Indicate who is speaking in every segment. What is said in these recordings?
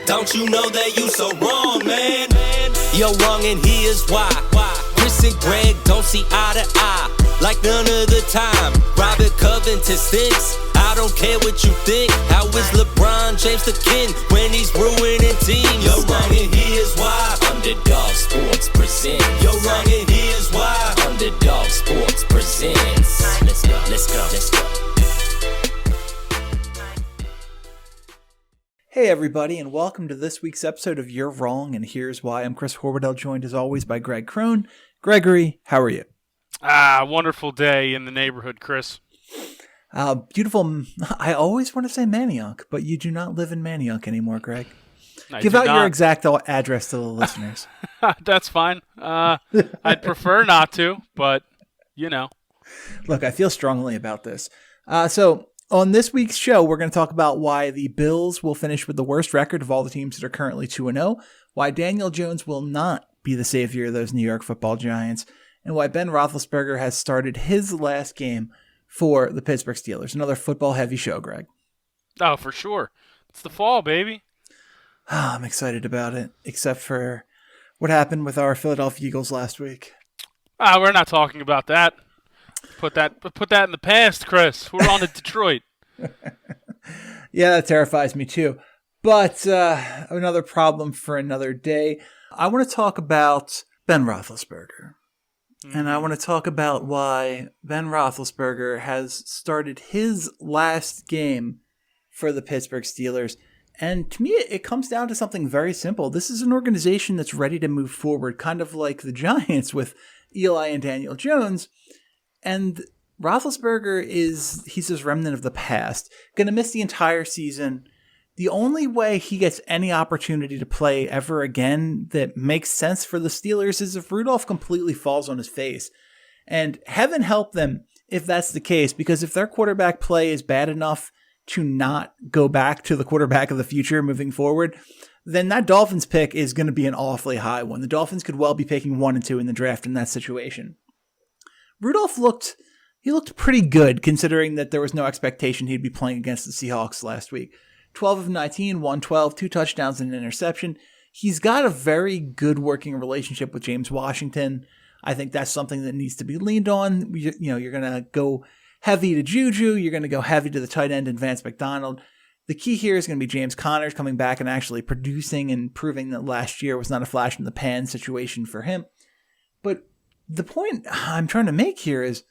Speaker 1: Don't you know that you so wrong, man? You're wrong and here's why. Chris and Greg don't see eye to eye, like none of the time. Robert Covington stinks, I don't care what you think. How is LeBron James the king when he's ruining teams? You're wrong and here's why. Underdog Sports presents. You're wrong and here's why. Underdog Sports presents. Let's go, let's go, let's go.
Speaker 2: Hey everybody, and welcome to this week's episode of You're Wrong and Here's Why. I'm Chris Horwedel, joined as always by Greg Crone. Gregory, how are you?
Speaker 3: Wonderful day in the neighborhood, Chris.
Speaker 2: Beautiful. I always want to say Manayunk, but you do not live in Manayunk anymore, Greg.
Speaker 3: Give
Speaker 2: out your exact address to the listeners.
Speaker 3: That's fine. I'd prefer not to, but you know.
Speaker 2: Look, I feel strongly about this. So on this week's show, we're going to talk about why the Bills will finish with the worst record of all the teams that are currently 2-0, why Daniel Jones will not be the savior of those New York Football Giants, and why Ben Roethlisberger has started his last game for the Pittsburgh Steelers. Another football-heavy show, Greg.
Speaker 3: Oh, for sure. It's the fall, baby.
Speaker 2: I'm excited about it, except for what happened with our Philadelphia Eagles last week.
Speaker 3: We're not talking about that. Put that in the past, Chris. We're on to Detroit.
Speaker 2: Yeah, that terrifies me too. But another problem for another day. I want to talk about Ben Roethlisberger. And I want to talk about why Ben Roethlisberger has started his last game for the Pittsburgh Steelers. And to me, it comes down to something very simple. This is an organization that's ready to move forward, kind of like the Giants with Eli and Daniel Jones. And Roethlisberger he's this remnant of the past, going to miss the entire season. The only way he gets any opportunity to play ever again that makes sense for the Steelers is if Rudolph completely falls on his face. And heaven help them if that's the case, because if their quarterback play is bad enough to not go back to the quarterback of the future moving forward, then that Dolphins pick is going to be an awfully high one. The Dolphins could well be picking 1 and 2 in the draft in that situation. Rudolph looked pretty good considering that there was no expectation he'd be playing against the Seahawks last week. 12 of 19, 112, 2 touchdowns and an interception. He's got a very good working relationship with James Washington. I think that's something that needs to be leaned on. You're going to go heavy to Juju. You're going to go heavy to the tight end and Vance McDonald. The key here is going to be James Connors coming back and actually producing and proving that last year was not a flash in the pan situation for him. But the point I'm trying to make here is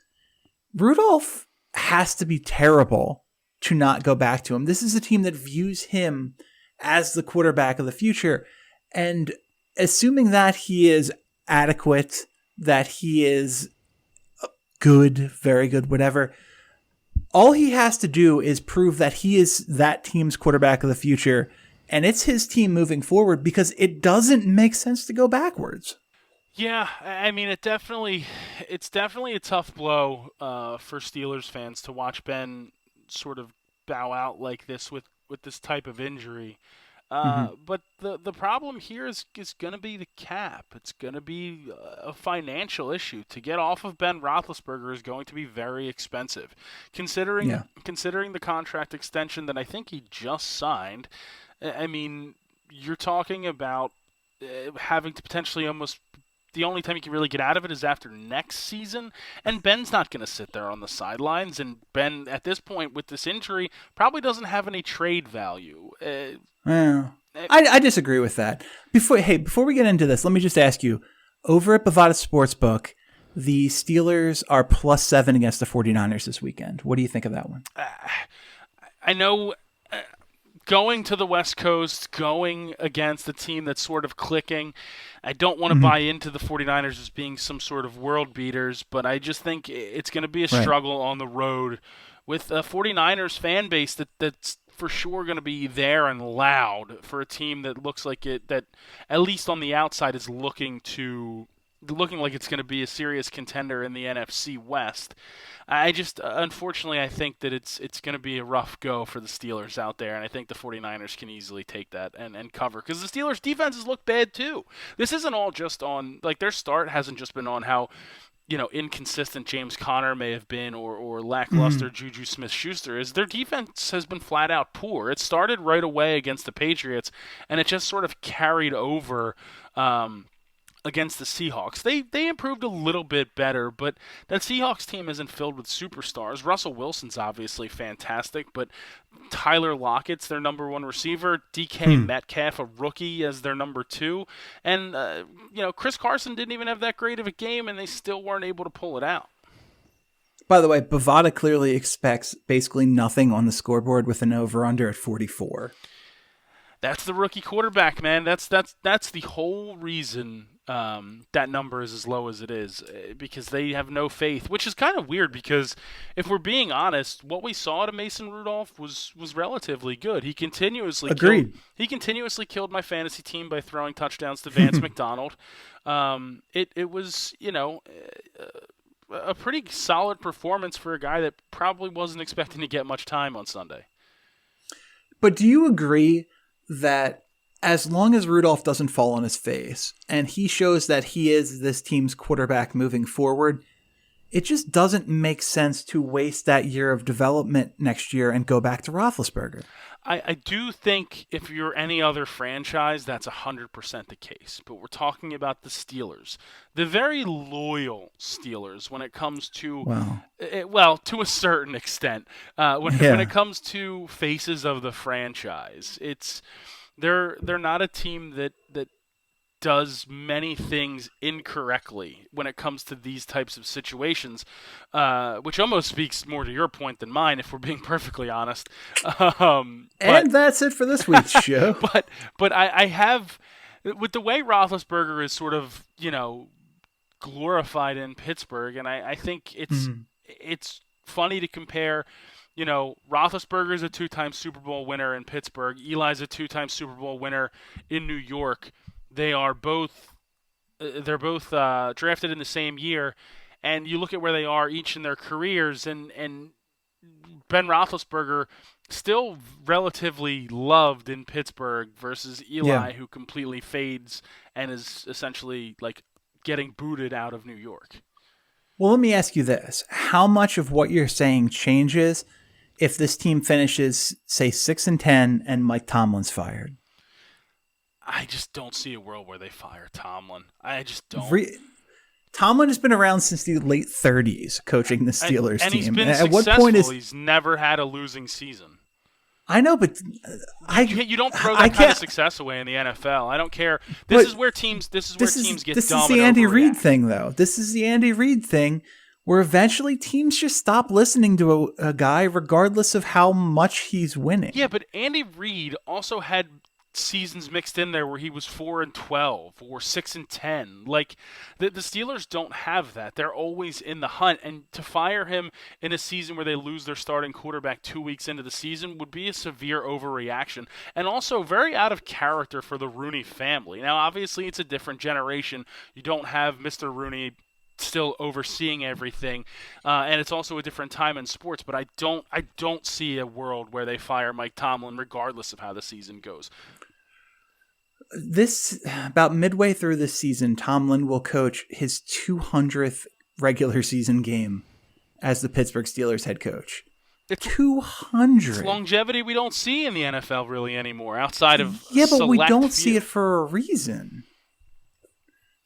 Speaker 2: Rudolph has to be terrible to not go back to him. This is a team that views him as the quarterback of the future. And assuming that he is adequate, that he is good, very good, whatever, all he has to do is prove that he is that team's quarterback of the future. And it's his team moving forward because it doesn't make sense to go backwards.
Speaker 3: Yeah, I mean, it's definitely a tough blow for Steelers fans to watch Ben sort of bow out like this with this type of injury. But the problem here is going to be the cap. It's going to be a financial issue. To get off of Ben Roethlisberger is going to be very expensive, considering the contract extension that I think he just signed. I mean, you're talking about having to potentially almost. The only time you can really get out of it is after next season, and Ben's not going to sit there on the sidelines, and Ben, at this point with this injury, probably doesn't have any trade value.
Speaker 2: I disagree with that. Before we get into this, let me just ask you, over at Bovada Sportsbook, the Steelers are +7 against the 49ers this weekend. What do you think of that one?
Speaker 3: I know... Going to the West Coast, going against a team that's sort of clicking, I don't want to buy into the 49ers as being some sort of world beaters, but I just think it's going to be a struggle on the road with a 49ers fan base that's for sure going to be there and loud for a team that looks like that at least on the outside is looking like it's going to be a serious contender in the NFC West. I just, unfortunately, I think that it's going to be a rough go for the Steelers out there, and I think the 49ers can easily take that and cover, because the Steelers' defenses look bad too. This isn't all just on, like, their start hasn't just been on how inconsistent James Conner may have been or lackluster Juju Smith-Schuster is their defense has been flat out poor. It started right away against the Patriots, and it just sort of carried over against the Seahawks. They improved a little bit better, but that Seahawks team isn't filled with superstars. Russell Wilson's obviously fantastic, but Tyler Lockett's their number one receiver, DK Metcalf, a rookie, as their number two, and Chris Carson didn't even have that great of a game, and they still weren't able to pull it out.
Speaker 2: By the way, Bovada clearly expects basically nothing on the scoreboard with an over-under at 44.
Speaker 3: That's the rookie quarterback, man. That's the whole reason that number is as low as it is, because they have no faith, which is kind of weird because if we're being honest, what we saw to Mason Rudolph was relatively good. He continuously killed my fantasy team by throwing touchdowns to Vance McDonald. It was, a pretty solid performance for a guy that probably wasn't expecting to get much time on Sunday.
Speaker 2: But do you agree that as long as Rudolph doesn't fall on his face and he shows that he is this team's quarterback moving forward, it just doesn't make sense to waste that year of development next year and go back to Roethlisberger?
Speaker 3: I do think if you're any other franchise, that's 100% the case. But we're talking about the Steelers, the very loyal Steelers when it comes to, to a certain extent, when it comes to faces of the franchise. They're not a team that does many things incorrectly when it comes to these types of situations, which almost speaks more to your point than mine, if we're being perfectly honest.
Speaker 2: And that's it for this week's show.
Speaker 3: But I have, with the way Roethlisberger is sort of, glorified in Pittsburgh, and I think it's funny to compare. Roethlisberger is a 2-time Super Bowl winner in Pittsburgh. Eli's a 2-time Super Bowl winner in New York. They're both drafted in the same year, and you look at where they are each in their careers, and Ben Roethlisberger still relatively loved in Pittsburgh versus Eli, who completely fades and is essentially like getting booted out of New York.
Speaker 2: Well, let me ask you this. How much of what you're saying changes if this team finishes, say, 6-10 and Mike Tomlin's fired?
Speaker 3: I just don't see a world where they fire Tomlin. I just don't.
Speaker 2: Tomlin has been around since the late 30s coaching the Steelers
Speaker 3: and
Speaker 2: team.
Speaker 3: He's been
Speaker 2: at
Speaker 3: successful.
Speaker 2: What point
Speaker 3: he's never had a losing season.
Speaker 2: I know, but
Speaker 3: you don't throw that kind of success away in the NFL. I don't care. This is where teams get dumb. This
Speaker 2: is the Andy Reid thing, though. This is the Andy Reid thing, where eventually teams just stop listening to a guy regardless of how much he's winning.
Speaker 3: Yeah, but Andy Reid also had seasons mixed in there where he was 4-12 or 6-10. Like the Steelers don't have that. They're always in the hunt, and to fire him in a season where they lose their starting quarterback 2 weeks into the season would be a severe overreaction, and also very out of character for the Rooney family. Now, obviously, it's a different generation. You don't have Mr. Rooney still overseeing everything, and it's also a different time in sports. But I don't see a world where they fire Mike Tomlin regardless of how the season goes.
Speaker 2: About midway through this season, Tomlin will coach his 200th regular season game as the Pittsburgh Steelers head coach. 200.
Speaker 3: It's longevity we don't see in the NFL really anymore, outside of
Speaker 2: but we don't see it for a reason.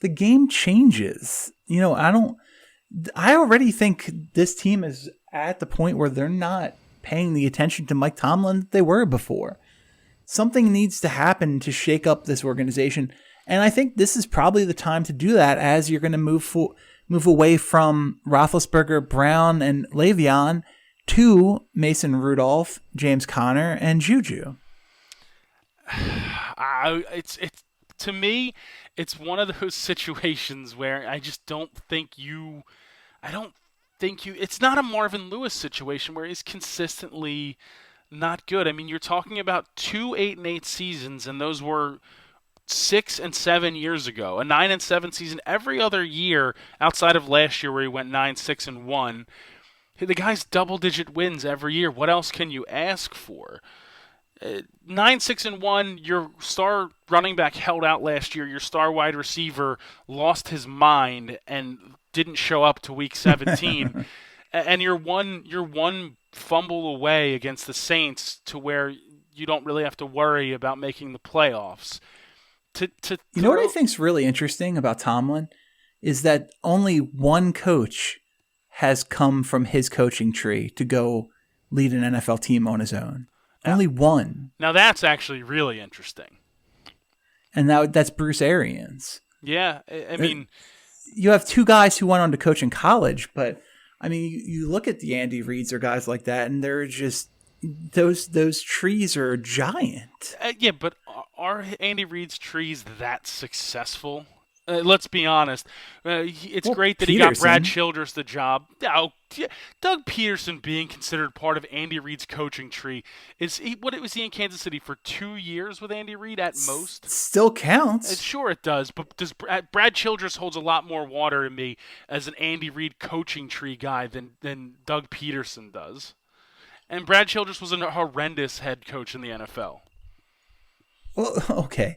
Speaker 2: The game changes. I already think this team is at the point where they're not paying the attention to Mike Tomlin that they were before. Something needs to happen to shake up this organization. And I think this is probably the time to do that, as you're going to move away from Roethlisberger, Brown, and Le'Veon to Mason Rudolph, James Conner, and Juju.
Speaker 3: To me, it's one of those situations where I just don't think it's not a Marvin Lewis situation where he's consistently not good. I mean, you're talking about 2 8-8 seasons, and those were 6 and 7 years ago. A 9 and 7 season every other year outside of last year where he went 9-6-1. The guy's double-digit wins every year. What else can you ask for? 9-6-1, your star running back held out last year. Your star wide receiver lost his mind and didn't show up to week 17, and you're one fumble away against the Saints to where you don't really have to worry about making the playoffs.
Speaker 2: You know what I think's really interesting about Tomlin is that only one coach has come from his coaching tree to go lead an NFL team on his own. Only one.
Speaker 3: Now that's actually really interesting.
Speaker 2: And that's Bruce Arians.
Speaker 3: Yeah, I mean,
Speaker 2: you have two guys who went on to coach in college, but I mean, you look at the Andy Reids or guys like that, and they're just those trees are giant.
Speaker 3: Yeah, but are Andy Reid's trees that successful? Let's be honest. It's great that he got Brad Childress the job. Doug Peterson being considered part of Andy Reid's coaching tree was he in Kansas City for 2 years with Andy Reid at most?
Speaker 2: Still counts.
Speaker 3: Sure, it does. But Brad Childress holds a lot more water in me as an Andy Reid coaching tree guy than Doug Peterson does. And Brad Childress was a horrendous head coach in the NFL.
Speaker 2: Well, okay.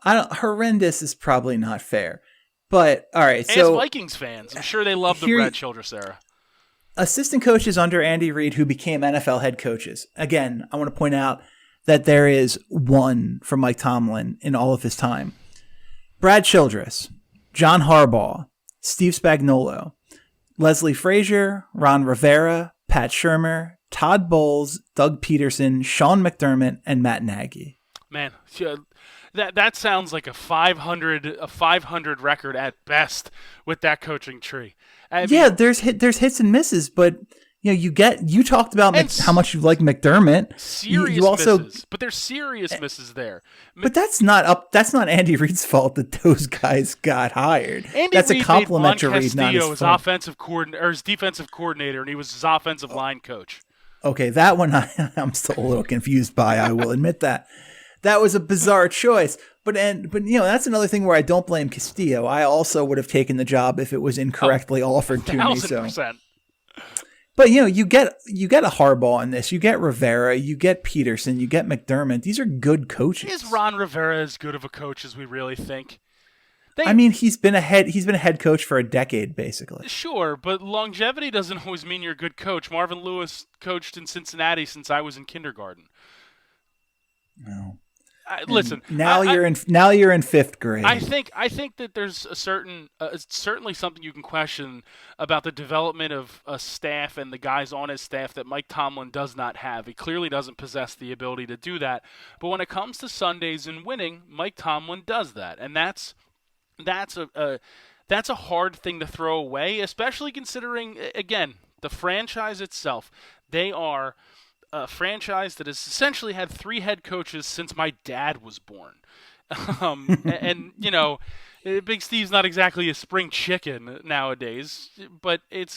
Speaker 2: Horrendous is probably not fair. But, all right. So
Speaker 3: as Vikings fans, I'm sure they love the Brad Childress era.
Speaker 2: Assistant coaches under Andy Reid who became NFL head coaches. Again, I want to point out that there is one from Mike Tomlin in all of his time. Brad Childress, John Harbaugh, Steve Spagnuolo, Leslie Frazier, Ron Rivera, Pat Shurmur, Todd Bowles, Doug Peterson, Sean McDermott, and Matt Nagy. Man,
Speaker 3: that sounds like a 500 record at best with that coaching tree. I mean,
Speaker 2: there's hits and misses, but you talked about how much you like McDermott.
Speaker 3: Misses, but there's serious misses there.
Speaker 2: But that's not Andy Reid's fault that those guys got hired. That's a compliment to Reid, not his fault.
Speaker 3: Offensive coordinator or his defensive coordinator, and he was his offensive line coach.
Speaker 2: Okay, that one I'm still a little confused by. I will admit that. That was a bizarre choice. But that's another thing where I don't blame Castillo. I also would have taken the job if it was incorrectly offered to me.
Speaker 3: 1,000%.
Speaker 2: But you get a Harbaugh in this. You get Rivera. You get Peterson. You get McDermott. These are good coaches.
Speaker 3: Is Ron Rivera as good of a coach as we really think?
Speaker 2: He's been a head coach for a decade, basically.
Speaker 3: Sure, but longevity doesn't always mean you're a good coach. Marvin Lewis coached in Cincinnati since I was in kindergarten.
Speaker 2: No.
Speaker 3: Listen.
Speaker 2: Now you're in fifth grade.
Speaker 3: I think that there's a certain certainly something you can question about the development of a staff and the guys on his staff that Mike Tomlin does not have. He clearly doesn't possess the ability to do that. But when it comes to Sundays and winning, Mike Tomlin does that, and that's a hard thing to throw away, especially considering, again, the franchise itself. They are a franchise that has essentially had 3 head coaches since my dad was born. And Big Steve's not exactly a spring chicken nowadays, but it's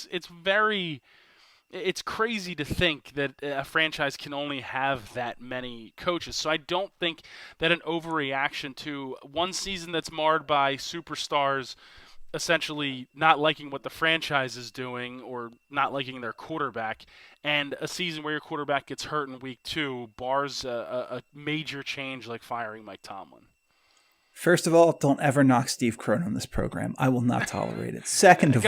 Speaker 3: crazy to think that a franchise can only have that many coaches. So I don't think that an overreaction to one season that's marred by superstars essentially not liking what the franchise is doing or not liking their quarterback, and a season where your quarterback gets hurt in week 2 bars a major change like firing Mike Tomlin.
Speaker 2: First of all, don't ever knock Steve Crone on this program. I will not tolerate it. Second of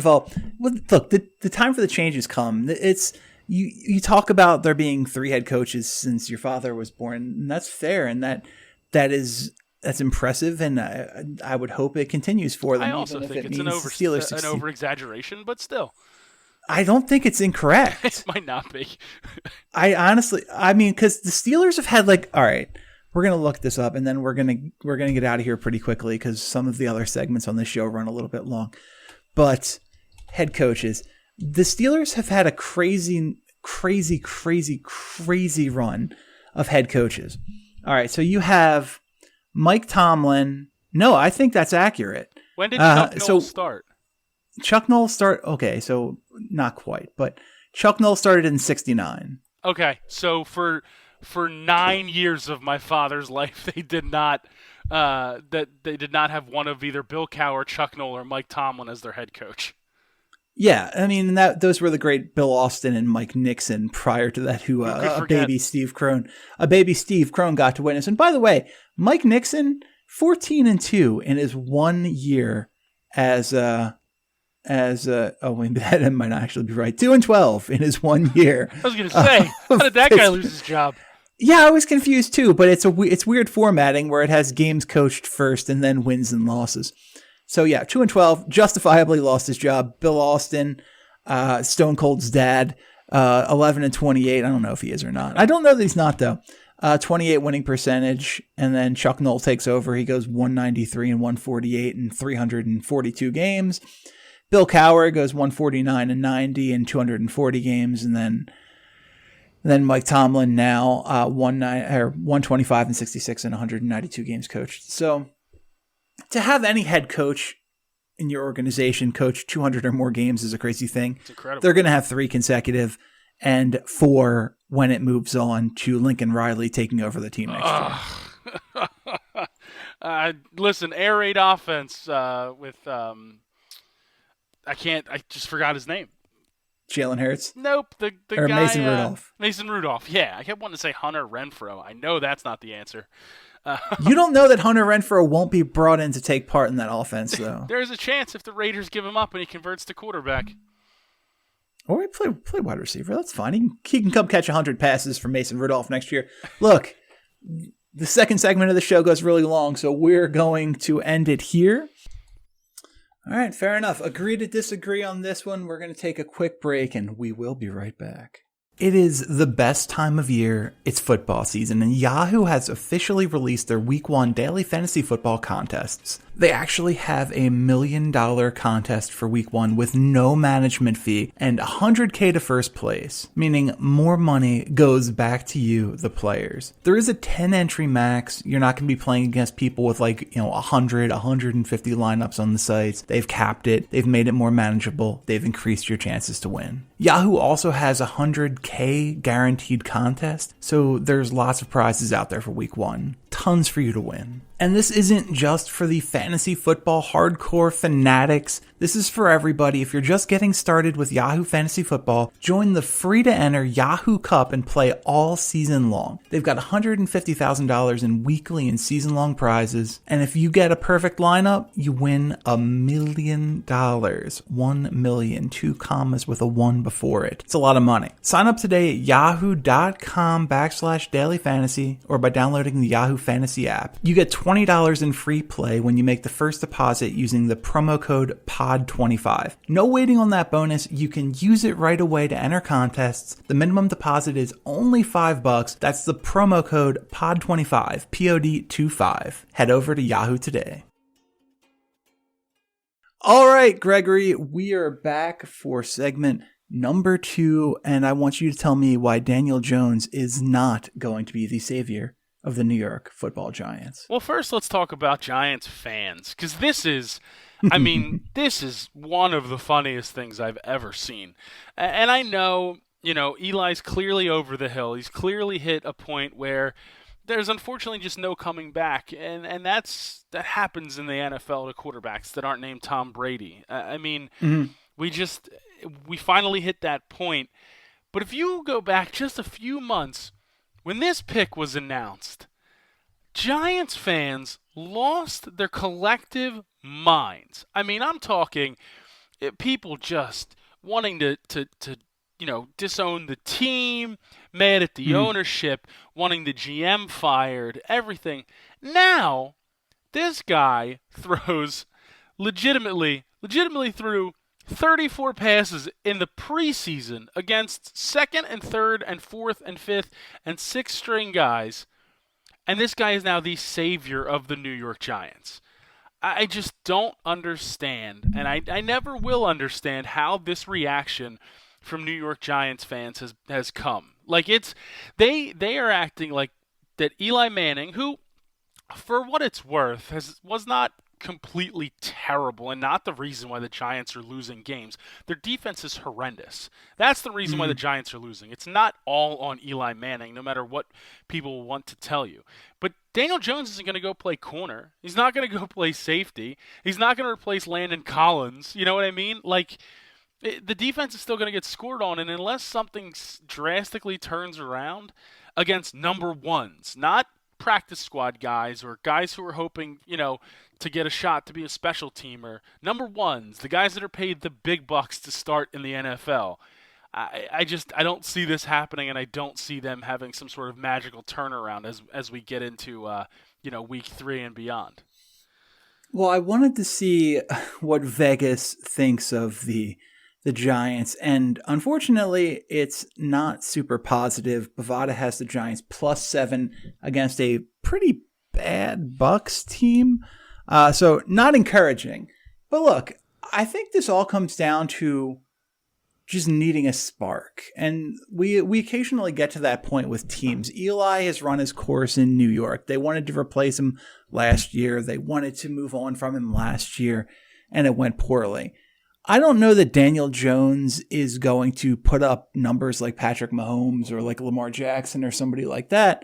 Speaker 2: all, look, the time for the change has come. It's you talk about there being 3 head coaches since your father was born, and that's fair, and that's impressive, and I would hope it continues for them.
Speaker 3: I also think it's an over-exaggeration, but still.
Speaker 2: I don't think it's incorrect.
Speaker 3: It might not be.
Speaker 2: Because the Steelers have had all right, we're going to look this up, and then we're going to get out of here pretty quickly because some of the other segments on this show run a little bit long. But head coaches, the Steelers have had a crazy, crazy, crazy, crazy run of head coaches. All right, so you have Mike Tomlin. No, I think that's accurate.
Speaker 3: When did Chuck Noll start?
Speaker 2: Chuck Noll okay, so not quite, but Chuck Noll started in 1969.
Speaker 3: Okay, so for 9 years of my father's life, they did not have one of either Bill Cowher, Chuck Noll, or Mike Tomlin as their head coach.
Speaker 2: Yeah, I mean those were the great Bill Austin and Mike Nixon prior to that, who a baby Steve Crone got to witness. And by the way, Mike Nixon 14-2 in his 1 year as oh wait, that might not actually be right. 2-12 in his 1 year.
Speaker 3: I was going to say, how did that guy lose his job?
Speaker 2: Yeah, I was confused too, but it's weird formatting where it has games coached first and then wins and losses. So yeah, 2-12, justifiably lost his job. Bill Austin, Stone Cold's dad, 11-28. I don't know if he is or not. I don't know that he's not though. 28 winning percentage, and then Chuck Noll takes over. He goes 193-148 in 342 games. Bill Cowher goes 149-90 in 240 games, and then Mike Tomlin now 125-66 in 192 games coached. So to have any head coach in your organization coach 200 or more games is a crazy thing.
Speaker 3: It's incredible.
Speaker 2: They're going to have 3 consecutive and 4 when it moves on to Lincoln Riley taking over the team next year.
Speaker 3: Listen, air raid offense with I just forgot his name.
Speaker 2: Jalen Hurts?
Speaker 3: Nope, the
Speaker 2: or
Speaker 3: guy
Speaker 2: Mason Rudolph.
Speaker 3: Mason Rudolph. Yeah, I kept wanting to say Hunter Renfrow. I know that's not the answer.
Speaker 2: You don't know that Hunter Renfrow won't be brought in to take part in that offense, though.
Speaker 3: There's a chance if the Raiders give him up and he converts to quarterback.
Speaker 2: Or he play wide receiver. That's fine. He can come catch 100 passes from Mason Rudolph next year. Look, the second segment of the show goes really long, so we're going to end it here. All right, fair enough. Agree to disagree on this one. We're going to take a quick break, and we will be right back. It is the best time of year. It's football season, and Yahoo has officially released their Week 1 daily fantasy football contests. They actually have a $1 million contest for Week 1 with no management fee and $100K to first place, meaning more money goes back to you, the players. There is a 10 entry max. You're not going to be playing against people with 100, 150 lineups on the sites. They've capped it. They've made it more manageable. They've increased your chances to win. Yahoo also has a $100K guaranteed contest, so there's lots of prizes out there for Week 1. Tons for you to win. And this isn't just for the fantasy football hardcore fanatics. This is for everybody. If you're just getting started with Yahoo Fantasy Football, join the free-to-enter Yahoo Cup and play all season long. They've got $150,000 in weekly and season-long prizes. And if you get a perfect lineup, you win $1 million. 1 million, 2 commas with a 1 before it. It's a lot of money. Sign up today at yahoo.com/dailyfantasy or by downloading the Yahoo Fantasy app. You get $20 in free play when you make the first deposit using the promo code POD25. No waiting on that bonus. You can use it right away to enter contests. The minimum deposit is only $5. That's the promo code POD25, POD25. Head over to Yahoo today. All right, Gregory, we are back for segment number 2, and I want you to tell me why Daniel Jones is not going to be the savior of the New York Football Giants.
Speaker 3: Well, first let's talk about Giants fans, because this is one of the funniest things I've ever seen. And I know, Eli's clearly over the hill. He's clearly hit a point where there's unfortunately just no coming back, and that happens in the NFL to quarterbacks that aren't named Tom Brady. We finally hit that point. But if you go back just a few months, when this pick was announced, Giants fans lost their collective minds. I'm talking people just wanting to disown the team, mad at the ownership, wanting the GM fired, everything. Now, this guy throws legitimately threw 34 passes in the preseason against second and third and fourth and fifth and sixth string guys. And this guy is now the savior of the New York Giants. I just don't understand, and I never will understand how this reaction from New York Giants fans has come. They are acting like that Eli Manning, who, for what it's worth, was not completely terrible and not the reason why the Giants are losing games. Their defense is horrendous. That's the reason why the Giants are losing. It's not all on Eli Manning, no matter what people want to tell you. But Daniel Jones isn't going to go play corner. He's not going to go play safety. He's not going to replace Landon Collins. You know what I mean? The defense is still going to get scored on, and unless something drastically turns around against number ones, not practice squad guys or guys who are hoping, to get a shot to be a special teamer. Number ones, the guys that are paid the big bucks to start in the NFL. I don't see this happening, and I don't see them having some sort of magical turnaround as we get into week 3 and beyond.
Speaker 2: Well, I wanted to see what Vegas thinks of the Giants, and unfortunately, it's not super positive. Bovada has the Giants +7 against a pretty bad Bucs team, so not encouraging. But look, I think this all comes down to just needing a spark. And we occasionally get to that point with teams. Eli has run his course in New York. They wanted to replace him last year. They wanted to move on from him last year, and it went poorly. I don't know that Daniel Jones is going to put up numbers like Patrick Mahomes or like Lamar Jackson or somebody like that,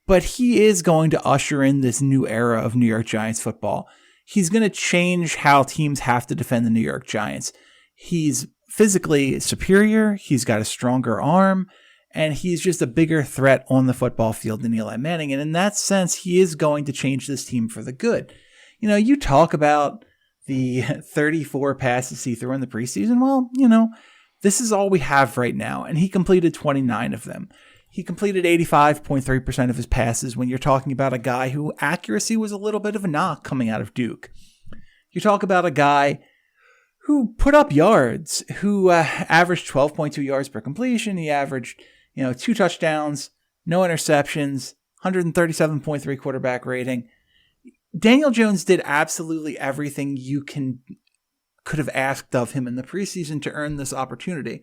Speaker 2: but he is going to usher in this new era of New York Giants football. He's going to change how teams have to defend the New York Giants. He's physically superior, he's got a stronger arm, and he's just a bigger threat on the football field than Eli Manning. And in that sense, he is going to change this team for the good. You talk about the 34 passes he threw in the preseason. Well, this is all we have right now. And he completed 29 of them. He completed 85.3% of his passes when you're talking about a guy who accuracy was a little bit of a knock coming out of Duke. You talk about a guy who put up yards, who averaged 12.2 yards per completion. He averaged, 2 touchdowns, no interceptions, 137.3 quarterback rating. Daniel Jones did absolutely everything you could have asked of him in the preseason to earn this opportunity.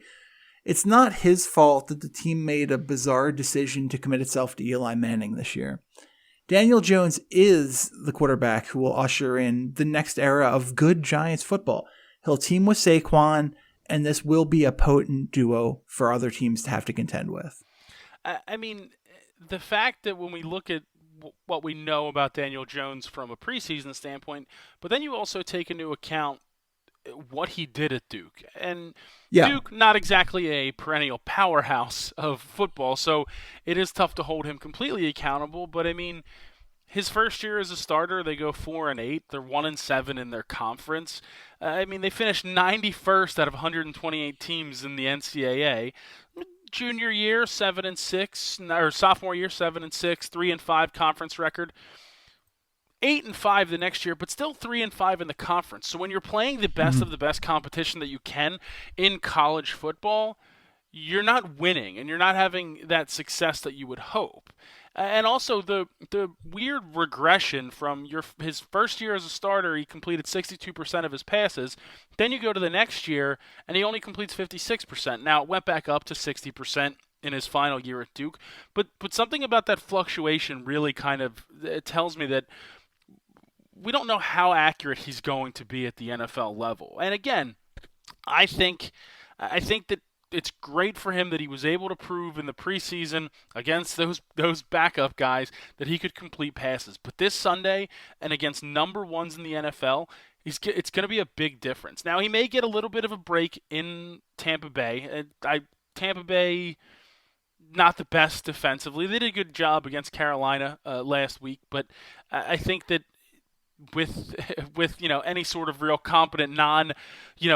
Speaker 2: It's not his fault that the team made a bizarre decision to commit itself to Eli Manning this year. Daniel Jones is the quarterback who will usher in the next era of good Giants football. He'll team with Saquon, and this will be a potent duo for other teams to have to contend with.
Speaker 3: I mean, the fact that when we look at what we know about Daniel Jones from a preseason standpoint, but then you also take into account what he did at Duke. And Duke, not exactly a perennial powerhouse of football, so it is tough to hold him completely accountable. But, I mean, his first year as a starter, they go 4-8. They're 1-7 in their conference. They finished 91st out of 128 teams in the NCAA. Junior year, 7-6, or sophomore year, 7-6, 3-5 conference record. 8-5 the next year, but still 3-5 in the conference. So when you're playing the best of the best competition that you can in college football, you're not winning, and you're not having that success that you would hope. And also the weird regression from his first year as a starter, he completed 62% of his passes. Then you go to the next year, and he only completes 56%. Now, it went back up to 60% in his final year at Duke. But something about that fluctuation really it tells me that we don't know how accurate he's going to be at the NFL level. And again, I think that it's great for him that he was able to prove in the preseason against those backup guys that he could complete passes. But this Sunday, and against number ones in the NFL, it's going to be a big difference. Now, he may get a little bit of a break in Tampa Bay. Tampa Bay, not the best defensively. They did a good job against Carolina last week, but I think that with any sort of real competent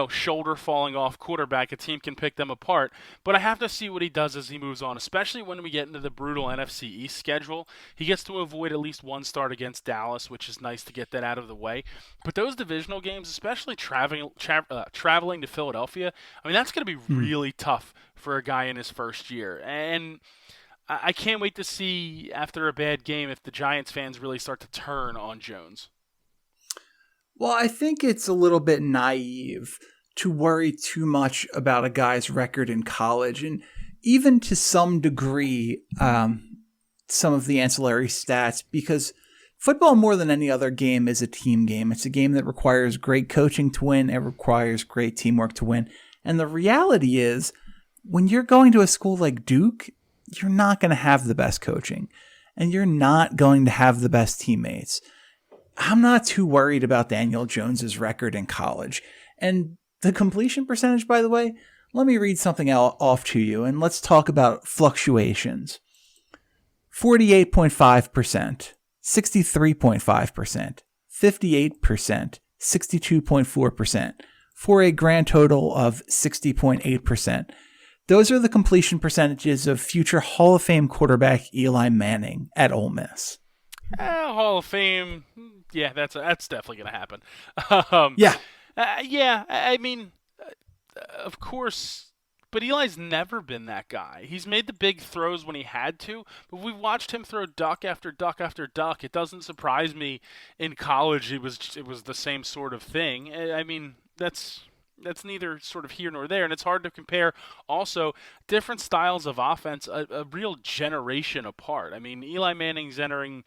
Speaker 3: shoulder falling off quarterback, a team can pick them apart. But I have to see what he does as he moves on, especially when we get into the brutal NFC East schedule. He gets to avoid at least one start against Dallas, which is nice to get that out of the way. But those divisional games, especially traveling to Philadelphia, that's going to be really tough for a guy in his first year. And I can't wait to see, after a bad game, if the Giants fans really start to turn on Jones.
Speaker 2: Well, I think it's a little bit naive to worry too much about a guy's record in college, and even to some degree, some of the ancillary stats, because football, more than any other game, is a team game. It's a game that requires great coaching to win. It requires great teamwork to win. And the reality is, when you're going to a school like Duke, you're not going to have the best coaching, and you're not going to have the best teammates. I'm not too worried about Daniel Jones's record in college. And the completion percentage, by the way, let me read something off to you, and let's talk about fluctuations. 48.5%, 63.5%, 58%, 62.4%, for a grand total of 60.8%. Those are the completion percentages of future Hall of Fame quarterback Eli Manning at Ole Miss.
Speaker 3: Hall of Fame, yeah, that's definitely going to happen.
Speaker 2: Yeah.
Speaker 3: I mean, of course, but Eli's never been that guy. He's made the big throws when he had to, but we've watched him throw duck after duck after duck. It doesn't surprise me in college it was the same sort of thing. I mean, that's neither sort of here nor there, and it's hard to compare also different styles of offense a real generation apart. I mean, Eli Manning's entering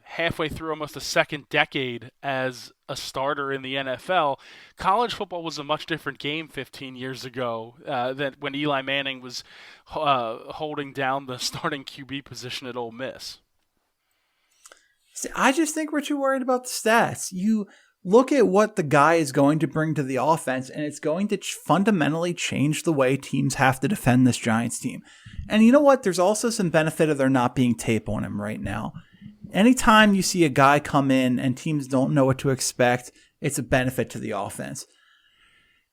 Speaker 3: halfway through almost a second decade as a starter in the NFL. College football was a much different game 15 years ago than when Eli Manning was holding down the starting QB position at Ole Miss.
Speaker 2: See, I just think we're too worried about the stats. You look at what the guy is going to bring to the offense, and it's going to fundamentally change the way teams have to defend this Giants team. And you know what? There's also some benefit of there not being tape on him right now. Anytime you see a guy come in and teams don't know what to expect, it's a benefit to the offense.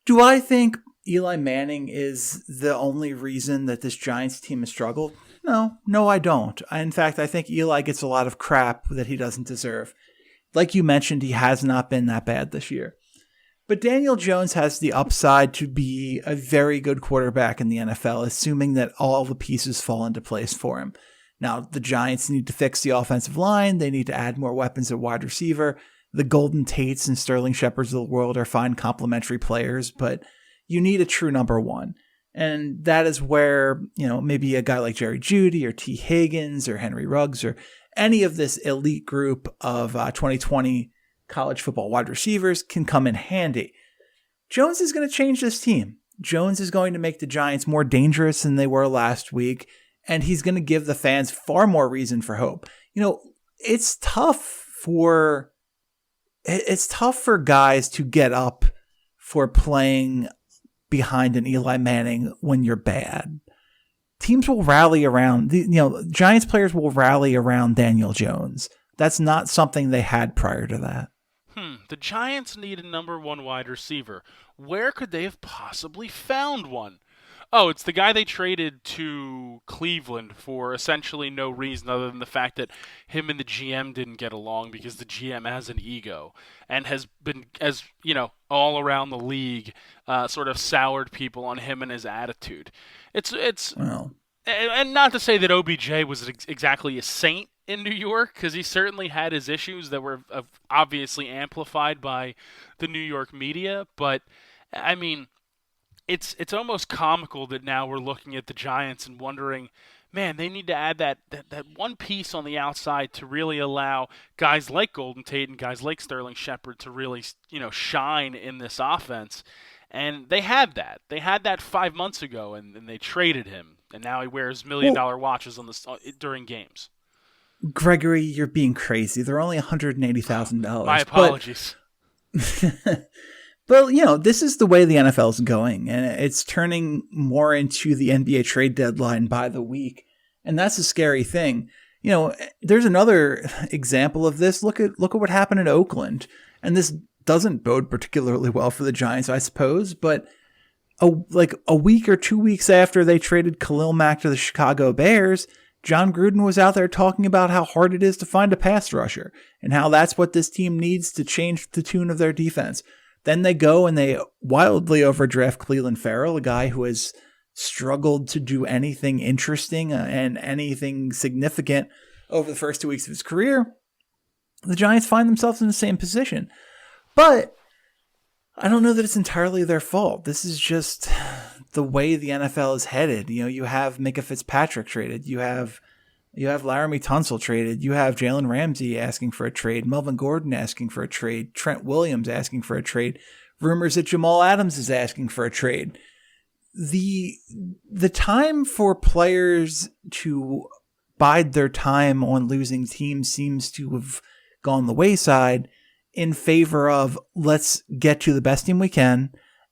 Speaker 2: Do I think Eli Manning is the only reason that this Giants team has struggled? No, I don't. In fact, I think Eli gets a lot of crap that he doesn't deserve. Like you mentioned, he has not been that bad this year. But Daniel Jones has the upside to be a very good quarterback in the NFL, assuming that all the pieces fall into place for him. Now, the Giants need to fix the offensive line. They need to add more weapons at wide receiver. The Golden Tates and Sterling Shepards of the world are fine complementary players, but you need a true number one. And that is where, maybe a guy like Jerry Jeudy or T. Higgins or Henry Ruggs or any of this elite group of 2020 college football wide receivers can come in handy. Jones is going to change this team. Jones is going to make the Giants more dangerous than they were last week, and he's going to give the fans far more reason for hope. It's tough for guys to get up for playing behind an Eli Manning when you're bad. Teams will rally around, Giants players will rally around Daniel Jones. That's not something they had prior to that.
Speaker 3: The Giants need a number one wide receiver. Where could they have possibly found one? Oh, it's the guy they traded to Cleveland for essentially no reason other than the fact that him and the GM didn't get along because the GM has an ego and has been, all around the league, sort of soured people on him and his attitude. And not to say that OBJ was exactly a saint in New York, because he certainly had his issues that were obviously amplified by the New York media, but I mean, it's almost comical that now we're looking at the Giants and wondering, man, they need to add that one piece on the outside to really allow guys like Golden Tate and guys like Sterling Shepard to really, shine in this offense. And they had that. They had that 5 months ago, and they traded him, and now he wears $1 million watches during games.
Speaker 2: Gregory, you're being crazy. They're only $180,000.
Speaker 3: My apologies.
Speaker 2: But, this is the way the NFL is going, and it's turning more into the NBA trade deadline by the week, and that's a scary thing. There's another example of this. Look at what happened in Oakland, and this doesn't bode particularly well for the Giants, I suppose, but a week or 2 weeks after they traded Khalil Mack to the Chicago Bears, John Gruden was out there talking about how hard it is to find a pass rusher and how that's what this team needs to change the tune of their defense. Then they go and they wildly overdraft Cleveland Farrell, a guy who has struggled to do anything interesting and anything significant over the first 2 weeks of his career. The Giants find themselves in the same position. But I don't know that it's entirely their fault. This is just the way the NFL is headed. You have Micah Fitzpatrick traded. You have Laramie Tunsil traded. You have Jalen Ramsey asking for a trade. Melvin Gordon asking for a trade. Trent Williams asking for a trade. Rumors that Jamal Adams is asking for a trade. The time for players to bide their time on losing teams seems to have gone the wayside in favor of let's get to the best team we can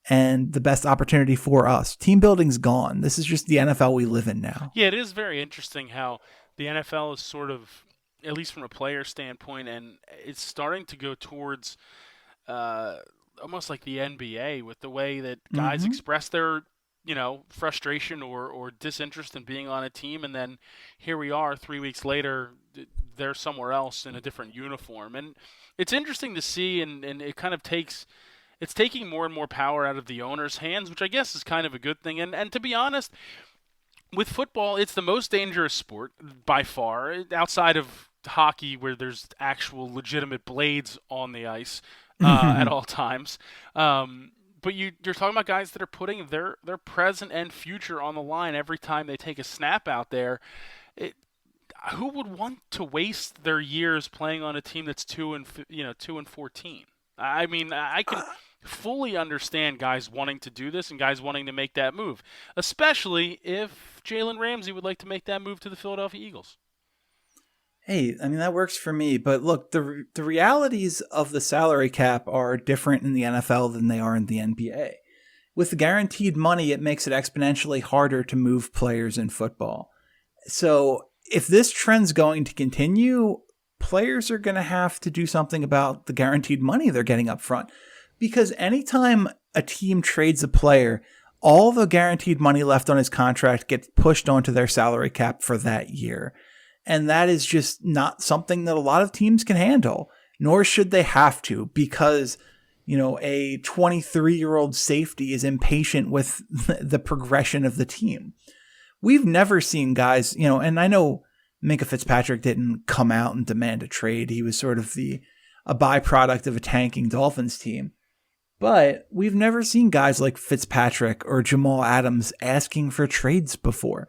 Speaker 2: and the best opportunity for us. Team building's gone. This is just the NFL we live in now.
Speaker 3: Yeah, it is very interesting how the NFL is sort of, at least from a player standpoint, and it's starting to go towards almost like the NBA with the way that guys express their, frustration or disinterest in being on a team, and then here we are 3 weeks later, they're somewhere else in a different uniform. And it's interesting to see, and it kind of it's taking more and more power out of the owner's hands, which I guess is kind of a good thing. And to be honest, with football, it's the most dangerous sport by far, outside of hockey where there's actual legitimate blades on the ice at all times. But you're talking about guys that are putting their present and future on the line every time they take a snap out there. Who would want to waste their years playing on a team that's 2-14? I mean, I can fully understand guys wanting to do this and guys wanting to make that move, especially if Jalen Ramsey would like to make that move to the Philadelphia Eagles.
Speaker 2: Hey, I mean, that works for me. But look, the realities of the salary cap are different in the NFL than they are in the NBA. With the guaranteed money, it makes it exponentially harder to move players in football. So if this trend's going to continue, players are going to have to do something about the guaranteed money they're getting up front. Because anytime a team trades a player, all the guaranteed money left on his contract gets pushed onto their salary cap for that year. And that is just not something that a lot of teams can handle, nor should they have to, because, a 23-year-old safety is impatient with the progression of the team. We've never seen guys, and I know Minka Fitzpatrick didn't come out and demand a trade. He was sort of a byproduct of a tanking Dolphins team. But we've never seen guys like Fitzpatrick or Jamal Adams asking for trades before.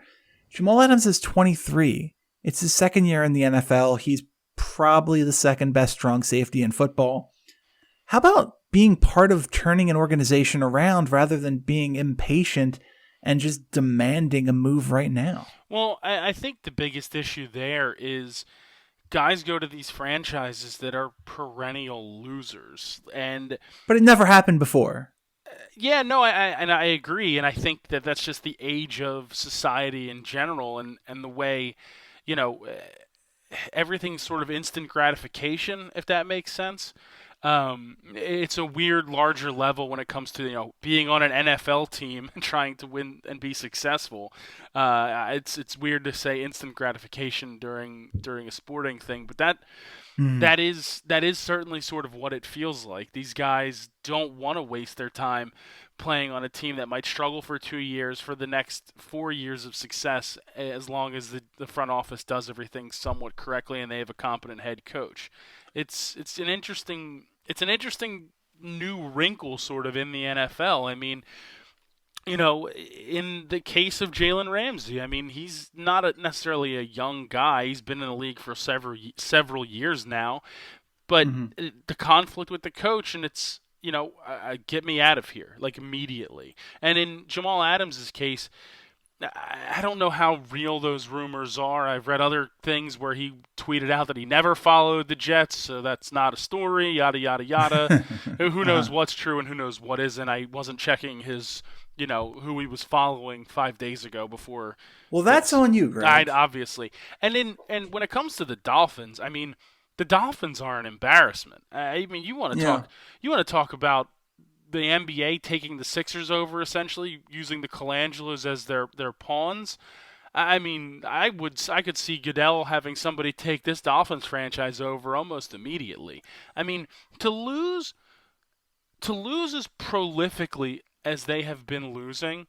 Speaker 2: Jamal Adams is 23. It's his second year in the NFL. He's probably the second best strong safety in football. How about being part of turning an organization around rather than being impatient and just demanding a move right now?
Speaker 3: Well, I think the biggest issue there is guys go to these franchises that are perennial losers.
Speaker 2: But it never happened before.
Speaker 3: Yeah, no, I agree. And I think that that's just the age of society in general and the way, everything's sort of instant gratification, if that makes sense. It's a weird, larger level when it comes to being on an NFL team and trying to win and be successful. It's weird to say instant gratification during a sporting thing, but that is certainly sort of what it feels like. These guys don't want to waste their time playing on a team that might struggle for 2 years for the next 4 years of success, as long as the front office does everything somewhat correctly and they have a competent head coach. It's an interesting new wrinkle sort of in the NFL. I mean, in the case of Jalen Ramsey, I mean, he's not necessarily a young guy. He's been in the league for several years now, but the conflict with the coach, and it's, get me out of here, like, immediately. And in Jamal Adams' case, I don't know how real those rumors are. I've read other things where he tweeted out that he never followed the Jets, so that's not a story, yada, yada, yada. Who knows what's true and who knows what isn't. I wasn't checking his, who he was following 5 days ago before.
Speaker 2: Well, that's on you, Greg.
Speaker 3: Obviously. And when it comes to the Dolphins, I mean, the Dolphins are an embarrassment. I mean, you want to talk about the NBA taking the Sixers over, essentially using the Colangelos as their pawns. I mean, I could see Goodell having somebody take this Dolphins franchise over almost immediately. I mean, to lose as prolifically as they have been losing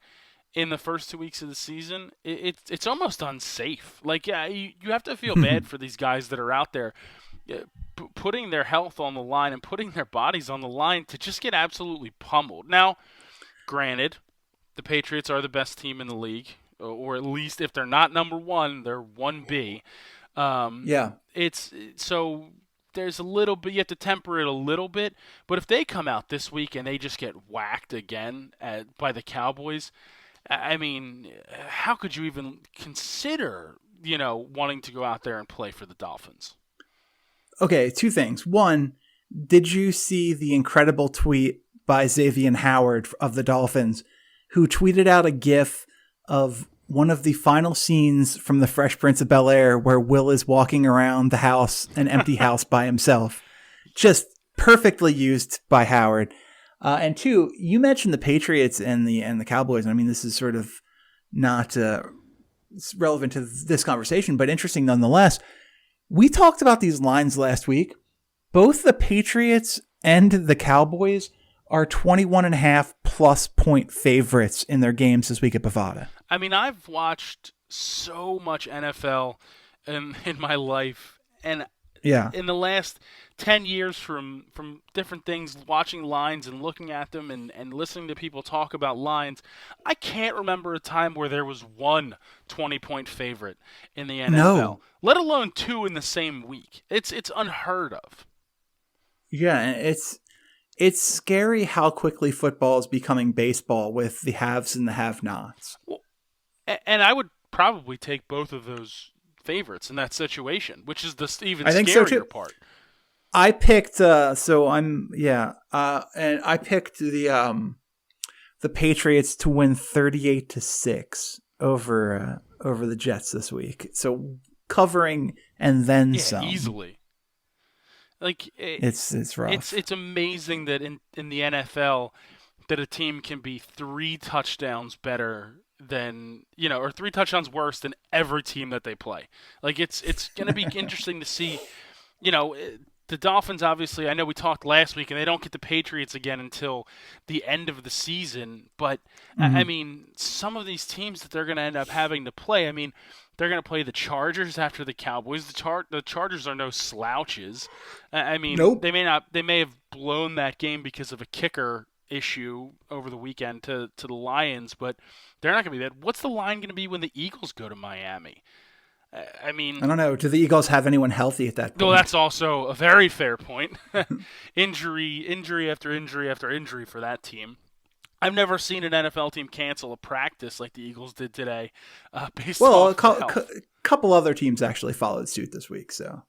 Speaker 3: in the first 2 weeks of the season, it's almost unsafe. Like, yeah, you have to feel bad for these guys that are out there putting their health on the line and putting their bodies on the line to just get absolutely pummeled. Now, granted, the Patriots are the best team in the league, or at least if they're not number one, they're 1B. It's so there's a little bit, you have to temper it a little bit, but if they come out this week and they just get whacked again by the Cowboys, I mean, how could you even consider, wanting to go out there and play for the Dolphins?
Speaker 2: Okay, two things. One, did you see the incredible tweet by Xavier Howard of the Dolphins, who tweeted out a GIF of one of the final scenes from The Fresh Prince of Bel-Air where Will is walking around the house, an empty house by himself. Just perfectly used by Howard. And two, you mentioned the Patriots and the Cowboys. I mean, this is sort of not relevant to this conversation, but interesting nonetheless. We talked about these lines last week. Both the Patriots and the Cowboys are 21.5 plus point favorites in their games this week at Bovada.
Speaker 3: I mean, I've watched so much NFL in my life, and in the last 10 years from different things, watching lines and looking at them and listening to people talk about lines, I can't remember a time where there was one 20-point favorite in the NFL, let alone two in the same week. It's unheard of.
Speaker 2: Yeah, it's scary how quickly football is becoming baseball with the haves and the have-nots.
Speaker 3: Well, and I would probably take both of those favorites in that situation, which is the even scarier part.
Speaker 2: I picked and I picked the Patriots to win 38-6 over the Jets this week. So covering and then some
Speaker 3: easily. Like
Speaker 2: it's rough.
Speaker 3: It's amazing that in the NFL that a team can be 3 touchdowns better than, or 3 touchdowns worse than every team that they play. Like it's going to be interesting to see, the Dolphins, obviously, I know we talked last week, and they don't get the Patriots again until the end of the season. But, I mean, some of these teams that they're going to end up having to play, I mean, they're going to play the Chargers after the Cowboys. The Chargers are no slouches. I mean,
Speaker 2: nope.
Speaker 3: They may have blown that game because of a kicker issue over the weekend to the Lions, but they're not going to be bad. What's the line going to be when the Eagles go to Miami? I mean,
Speaker 2: I don't know. Do the Eagles have anyone healthy at that point?
Speaker 3: Well, that's also a very fair point. Injury after injury after injury for that team. I've never seen an NFL team cancel a practice like the Eagles did today.
Speaker 2: A couple other teams actually followed suit this week. So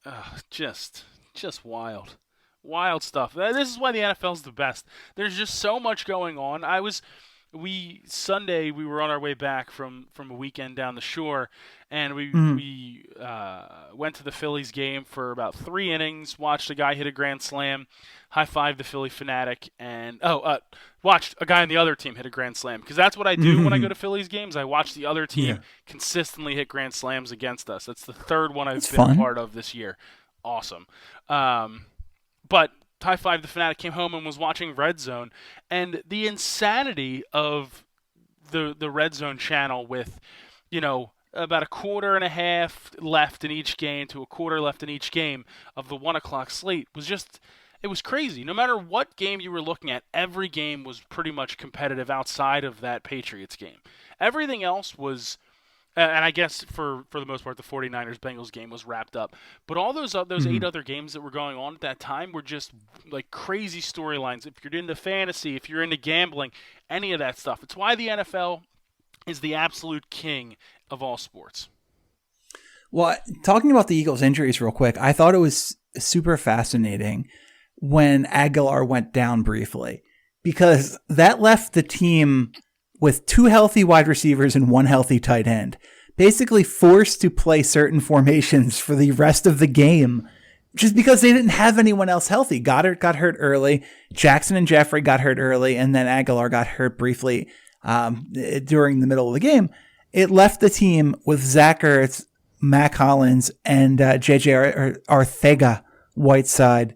Speaker 3: just wild stuff. This is why the NFL is the best. There's just so much going on. Sunday we were on our way back from a weekend down the shore, and we went to the Phillies game for about 3 innings, watched a guy hit a grand slam, high-fived the Philly fanatic, and watched a guy on the other team hit a grand slam, because that's what I do when I go to Phillies games. I watch the other team consistently hit grand slams against us. That's the 3rd one I've been a part of this year. Awesome. But high-fived the fanatic, came home and was watching Red Zone, and the insanity of the Red Zone channel with, about a quarter and a half left in each game to a quarter left in each game of the 1 o'clock slate was just, it was crazy. No matter what game you were looking at, every game was pretty much competitive outside of that Patriots game. Everything else was, and I guess for the most part, the 49ers-Bengals game was wrapped up. But all those 8 other games that were going on at that time were just like crazy storylines. If you're into fantasy, if you're into gambling, any of that stuff. It's why the NFL is the absolute king of all sports.
Speaker 2: Well, talking about the Eagles' injuries real quick, I thought it was super fascinating when Aguilar went down briefly, because that left the team with 2 healthy wide receivers and 1 healthy tight end, basically forced to play certain formations for the rest of the game just because they didn't have anyone else healthy. Goddard got hurt early, Jackson and Jeffrey got hurt early, and then Aguilar got hurt briefly during the middle of the game. It left the team with Zach Ertz, Mac Hollins, and J.J. Arcega-Whiteside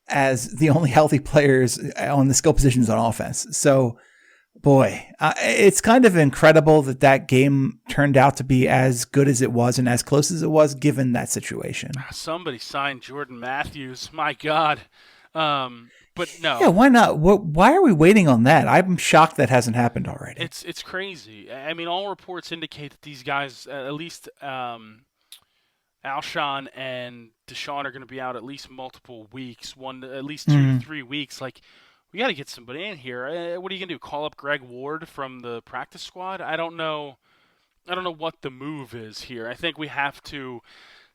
Speaker 2: as the only healthy players on the skill positions on offense. So, boy, it's kind of incredible that game turned out to be as good as it was and as close as it was given that situation.
Speaker 3: Somebody signed Jordan Matthews. My God. But no.
Speaker 2: Yeah, why not? Why are we waiting on that? I'm shocked that hasn't happened already.
Speaker 3: It's crazy. I mean, all reports indicate that these guys, at least Alshon and Deshaun, are going to be out at least multiple weeks, at least 2 to 3 weeks. Like, we got to get somebody in here. What are you going to do? Call up Greg Ward from the practice squad? I don't know what the move is here. I think we have to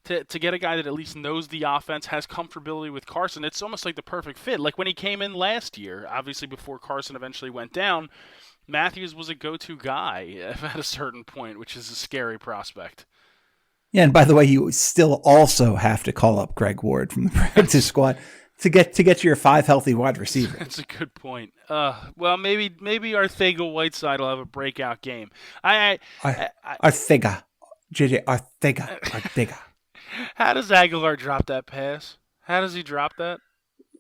Speaker 3: to get a guy that at least knows the offense, has comfortability with Carson. It's almost like the perfect fit. Like when he came in last year, obviously before Carson eventually went down, Matthews was a go-to guy at a certain point, which is a scary prospect.
Speaker 2: Yeah, and by the way, you still also have to call up Greg Ward from the practice squad to get your 5 healthy wide receivers.
Speaker 3: That's a good point. Well, maybe Arcega-Whiteside will have a breakout game.
Speaker 2: Arcega. JJ Arcega.
Speaker 3: How does Aguilar drop that pass? How does he drop that?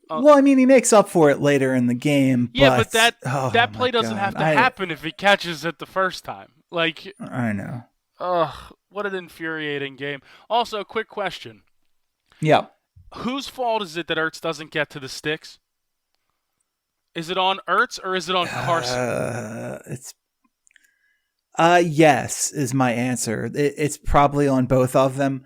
Speaker 2: Well, I mean, he makes up for it later in the game.
Speaker 3: Yeah, but that play doesn't have to happen if he catches it the first time. Like,
Speaker 2: I know.
Speaker 3: Ugh, what an infuriating game. Also, quick question.
Speaker 2: Yeah.
Speaker 3: Whose fault is it that Ertz doesn't get to the sticks? Is it on Ertz or is it on Carson?
Speaker 2: It's yes is my answer. It's probably on both of them.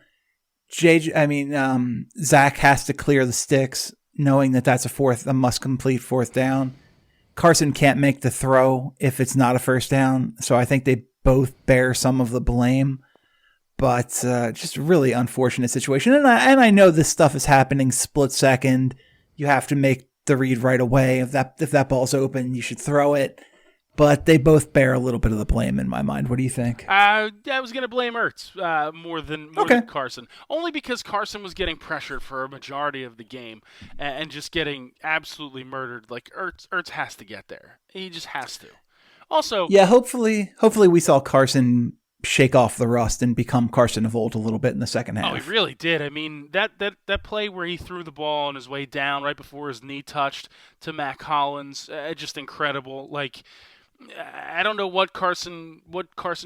Speaker 2: Zach has to clear the sticks, knowing that that's a must-complete 4th down. Carson can't make the throw if it's not a 1st down, so I think they both bear some of the blame. But just a really unfortunate situation. And I know this stuff is happening split second. You have to make the read right away. If that ball's open, you should throw it. But they both bear a little bit of the blame in my mind. What do you think?
Speaker 3: I was going to blame Ertz more than Carson. Only because Carson was getting pressured for a majority of the game and just getting absolutely murdered. Like, Ertz has to get there. He just has to. Also,
Speaker 2: yeah, hopefully we saw Carson shake off the rust and become Carson of old a little bit in the second half.
Speaker 3: Oh, he really did. I mean, that play where he threw the ball on his way down right before his knee touched to Matt Collins, just incredible. Like, I don't know what Carson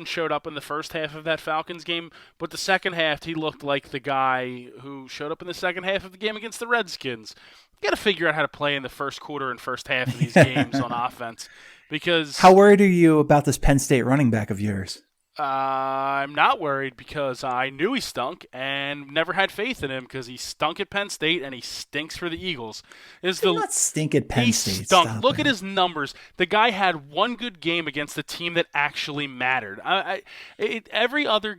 Speaker 3: showed up in the first half of that Falcons game, but the second half he looked like the guy who showed up in the second half of the game against the Redskins. You got to figure out how to play in the first quarter and first half of these games on offense. Because
Speaker 2: how worried are you about this Penn State running back of yours?
Speaker 3: I'm not worried because I knew he stunk and never had faith in him because he stunk at Penn State and he stinks for the Eagles.
Speaker 2: Did not stink at Penn State.
Speaker 3: He stunk. Look at his numbers. The guy had one good game against the team that actually mattered. Every other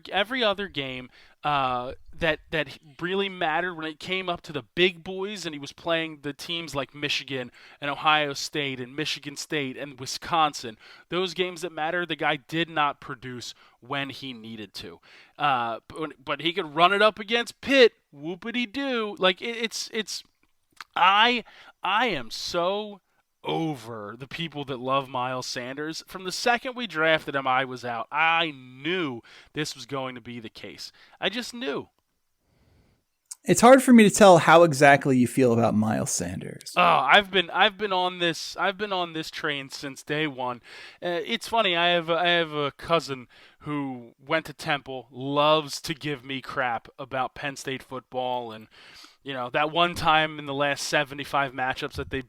Speaker 3: game that really mattered when it came up to the big boys and he was playing the teams like Michigan and Ohio State and Michigan State and Wisconsin. Those games that mattered, the guy did not produce when he needed to. But he could run it up against Pitt. Whoopity-doo. Like, I am so over the people that love Miles Sanders. From the second we drafted him, I was out. I knew this was going to be the case. I just knew.
Speaker 2: It's hard for me to tell how exactly you feel about Miles Sanders.
Speaker 3: Oh, I've been on this train since day one. It's funny. I have a cousin who went to Temple, loves to give me crap about Penn State football, and that one time in the last 75 matchups that they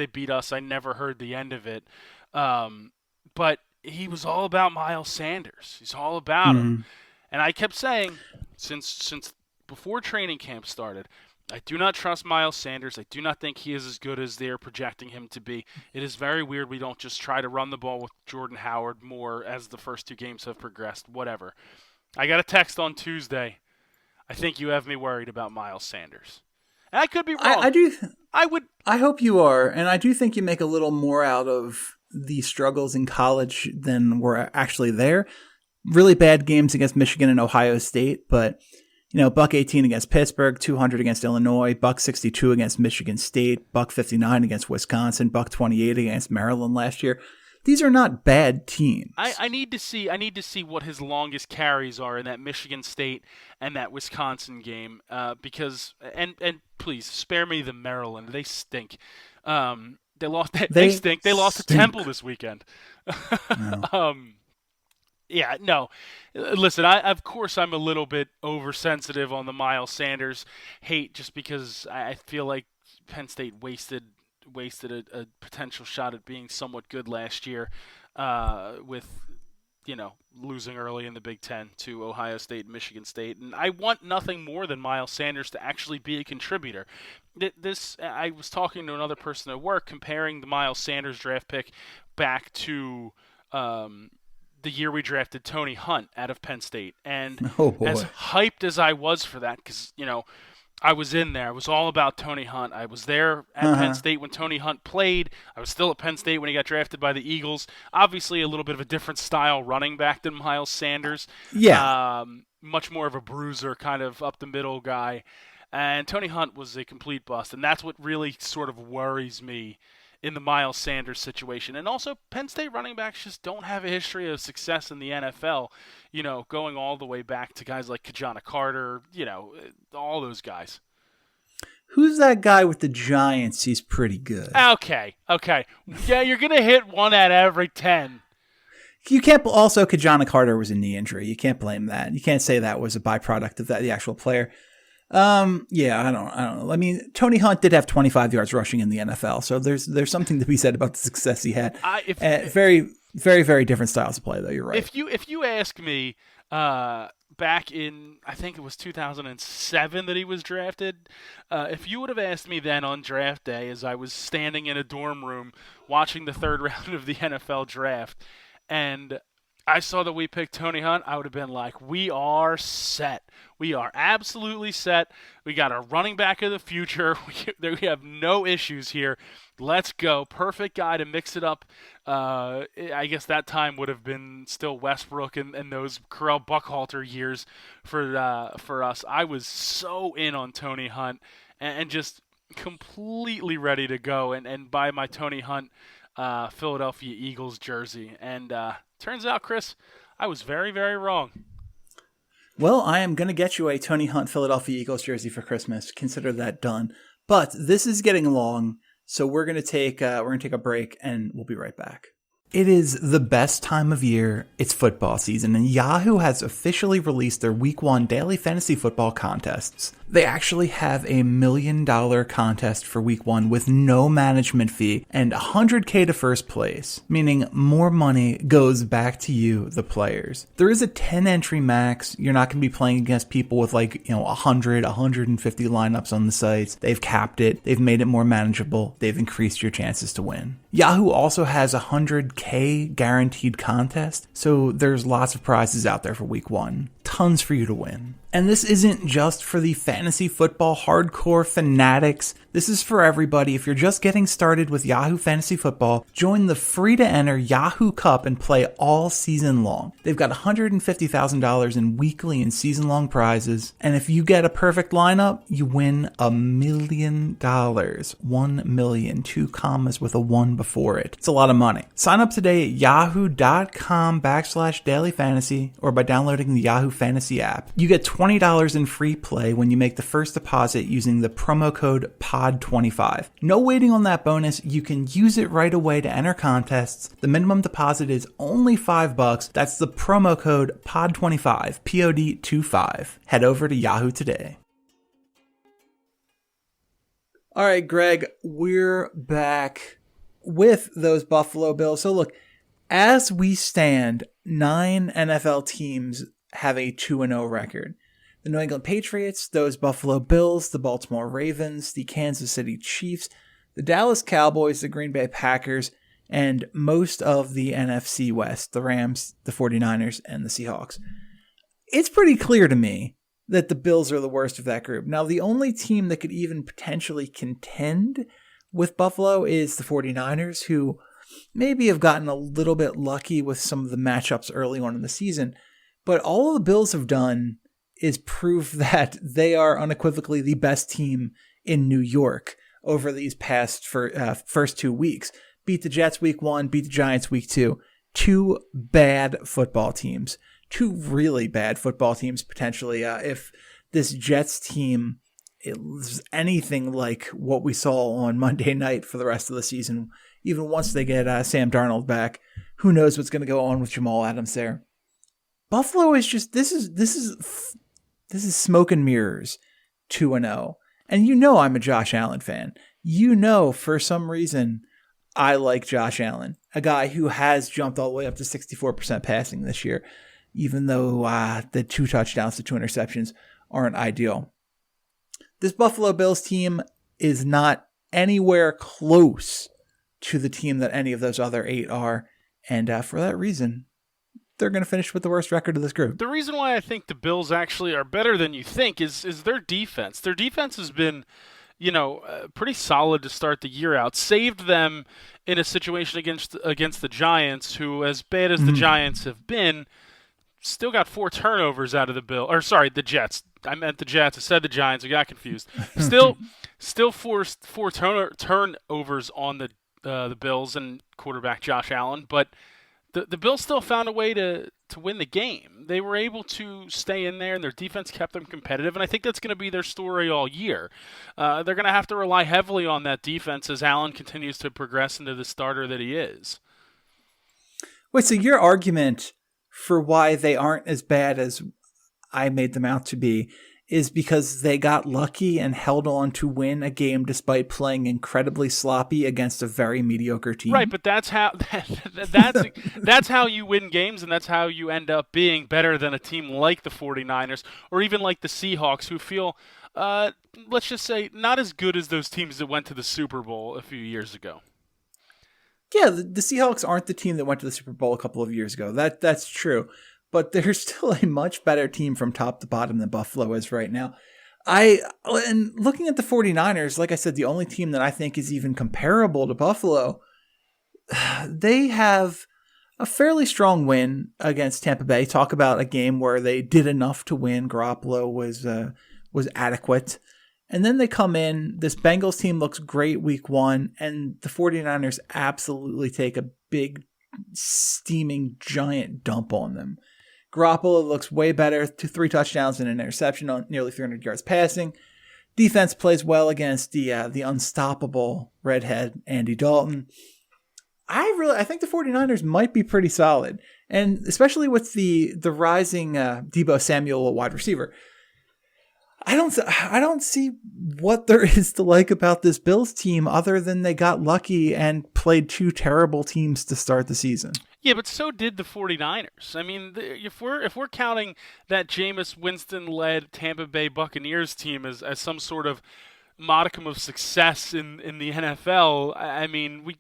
Speaker 3: beat us, I never heard the end of it. But he was all about Miles Sanders. He's all about him, and I kept saying since before training camp started, I do not trust Miles Sanders. I do not think he is as good as they're projecting him to be. It is very weird we don't just try to run the ball with Jordan Howard more as the first 2 games have progressed. Whatever. I got a text on Tuesday. I think you have me worried about Miles Sanders. And I could be wrong.
Speaker 2: I do.
Speaker 3: I
Speaker 2: hope you are. And I do think you make a little more out of the struggles in college than were actually there. Really bad games against Michigan and Ohio State, but buck 18 against Pittsburgh, 200 against Illinois, buck 62 against Michigan State, buck 59 against Wisconsin, buck 28 against Maryland last year. These are not bad teams.
Speaker 3: I need to see what his longest carries are in that Michigan State and that Wisconsin game because and please spare me the Maryland. They stink. They lost. They stink. They lost to Temple this weekend.
Speaker 2: No.
Speaker 3: Yeah, no. Listen, of course I'm a little bit oversensitive on the Miles Sanders hate just because I feel like Penn State wasted a potential shot at being somewhat good last year with losing early in the Big Ten to Ohio State and Michigan State. And I want nothing more than Miles Sanders to actually be a contributor. I was talking to another person at work comparing the Miles Sanders draft pick back to the year we drafted Tony Hunt out of Penn State. And
Speaker 2: Oh, boy.
Speaker 3: as hyped as I was for that, because, I was in there. It was all about Tony Hunt. I was there at Penn State when Tony Hunt played. I was still at Penn State when he got drafted by the Eagles. Obviously, a little bit of a different style running back than Miles Sanders.
Speaker 2: Yeah.
Speaker 3: Much more of a bruiser, kind of up the middle guy. And Tony Hunt was a complete bust. And that's what really sort of worries me in the Miles Sanders situation. And also, Penn State running backs just don't have a history of success in the NFL, going all the way back to guys like Kajana Carter, all those guys.
Speaker 2: Who's that guy with the Giants? He's pretty good.
Speaker 3: Okay. Yeah, you're going to hit 1 out of every 10.
Speaker 2: You can't. Also, Kajana Carter was a knee injury. You can't blame that. You can't say that was a byproduct of that, the actual player. Yeah, I don't know. I mean, Tony Hunt did have 25 yards rushing in the NFL, so there's something to be said about the success he had. Very, very, very different styles of play, though. You're right.
Speaker 3: If you ask me, back in, I think it was 2007 that he was drafted, if you would have asked me then on draft day, as I was standing in a dorm room watching the third round of the NFL draft, and I saw that we picked Tony Hunt, I would have been like, we are set. We are absolutely set. We got a running back of the future. We have no issues here. Let's go. Perfect guy to mix it up. I guess that time would have been still Westbrook and those Carell Buckhalter years for us. I was so in on Tony Hunt and just completely ready to go and buy my Tony Hunt Philadelphia Eagles jersey. And turns out, Chris, I was very, very wrong.
Speaker 2: Well, I am going to get you a Tony Hunt Philadelphia Eagles jersey for Christmas. Consider that done. But this is getting long, so we're going to take a break, and we'll be right back. It is the best time of year. It's football season, and Yahoo has officially released their Week 1 daily fantasy football contests. They actually have a $1 million contest for Week 1 with no management fee and $100K to first place, meaning more money goes back to you, the players. There is a 10 entry max. You're not going to be playing against people with 100, 150 lineups on the sites. They've capped it. They've made it more manageable. They've increased your chances to win. Yahoo also has a $100K guaranteed contest, so there's lots of prizes out there for Week 1. Tons for you to win. And this isn't just for the fantasy football hardcore fanatics. This is for everybody. If you're just getting started with Yahoo Fantasy Football, join the free-to-enter Yahoo Cup and play all season long. They've got $150,000 in weekly and season-long prizes. And if you get a perfect lineup, you win $1 million. 1 million, 2 commas with a 1 before it. It's a lot of money. Sign up today at yahoo.com/dailyfantasy or by downloading the Yahoo Fantasy app. You get $20 in free play when you make the first deposit using the promo code POD25. No waiting on that bonus. You can use it right away to enter contests. The minimum deposit is only $5. That's the promo code POD25, POD25. Head over to Yahoo today. All right, Greg, we're back with those Buffalo Bills. So look, as we stand, 9 NFL teams have a 2-0 record. The New England Patriots, those Buffalo Bills, the Baltimore Ravens, the Kansas City Chiefs, the Dallas Cowboys, the Green Bay Packers, and most of the NFC West, the Rams, the 49ers, and the Seahawks. It's pretty clear to me that the Bills are the worst of that group. Now, the only team that could even potentially contend with Buffalo is the 49ers, who maybe have gotten a little bit lucky with some of the matchups early on in the season. But all the Bills have done is prove that they are unequivocally the best team in New York over these past first 2 weeks. Beat the Jets week 1, beat the Giants week 2. 2 bad football teams. 2 really bad football teams, potentially. If this Jets team is anything like what we saw on Monday night for the rest of the season, even once they get Sam Darnold back, who knows what's going to go on with Jamal Adams there. Buffalo is just, this is smoke and mirrors 2-0. And you know I'm a Josh Allen fan. You know for some reason I like Josh Allen, a guy who has jumped all the way up to 64% passing this year, even though the 2 touchdowns to 2 interceptions aren't ideal. This Buffalo Bills team is not anywhere close to the team that any of those other 8 are. And for that reason, they're going to finish with the worst record of this group.
Speaker 3: The reason why I think the Bills actually are better than you think is their defense. Their defense has been, pretty solid to start the year out. Saved them in a situation against the Giants, who, as bad as the Giants have been, still got 4 turnovers out of the Jets. I meant the Jets. I said the Giants. I got confused. Still forced 4 turnovers on the Bills and quarterback Josh Allen, but the Bills still found a way to win the game. They were able to stay in there, and their defense kept them competitive, and I think that's going to be their story all year. They're going to have to rely heavily on that defense as Allen continues to progress into the starter that he is.
Speaker 2: Wait, so your argument for why they aren't as bad as I made them out to be is because they got lucky and held on to win a game despite playing incredibly sloppy against a very mediocre team.
Speaker 3: Right, but that's how that's how you win games, and that's how you end up being better than a team like the 49ers or even like the Seahawks, who feel, let's just say, not as good as those teams that went to the Super Bowl a few years ago.
Speaker 2: Yeah, the Seahawks aren't the team that went to the Super Bowl a couple of years ago. That's true. But they're still a much better team from top to bottom than Buffalo is right now. And looking at the 49ers, like I said, the only team that I think is even comparable to Buffalo, they have a fairly strong win against Tampa Bay. Talk about a game where they did enough to win. Garoppolo was adequate. And then they come in, this Bengals team looks great week 1, and the 49ers absolutely take a big, steaming, giant dump on them. Garoppolo looks way better, 3 touchdowns and an interception on nearly 300 yards passing. Defense plays well against the unstoppable redhead Andy Dalton. I think the 49ers might be pretty solid, and especially with the rising Deebo Samuel wide receiver. I don't see what there is to like about this Bills team other than they got lucky and played 2 terrible teams to start the season.
Speaker 3: Yeah, but so did the 49ers. I mean, if we're counting that Jameis Winston-led Tampa Bay Buccaneers team as some sort of modicum of success in the NFL, I mean,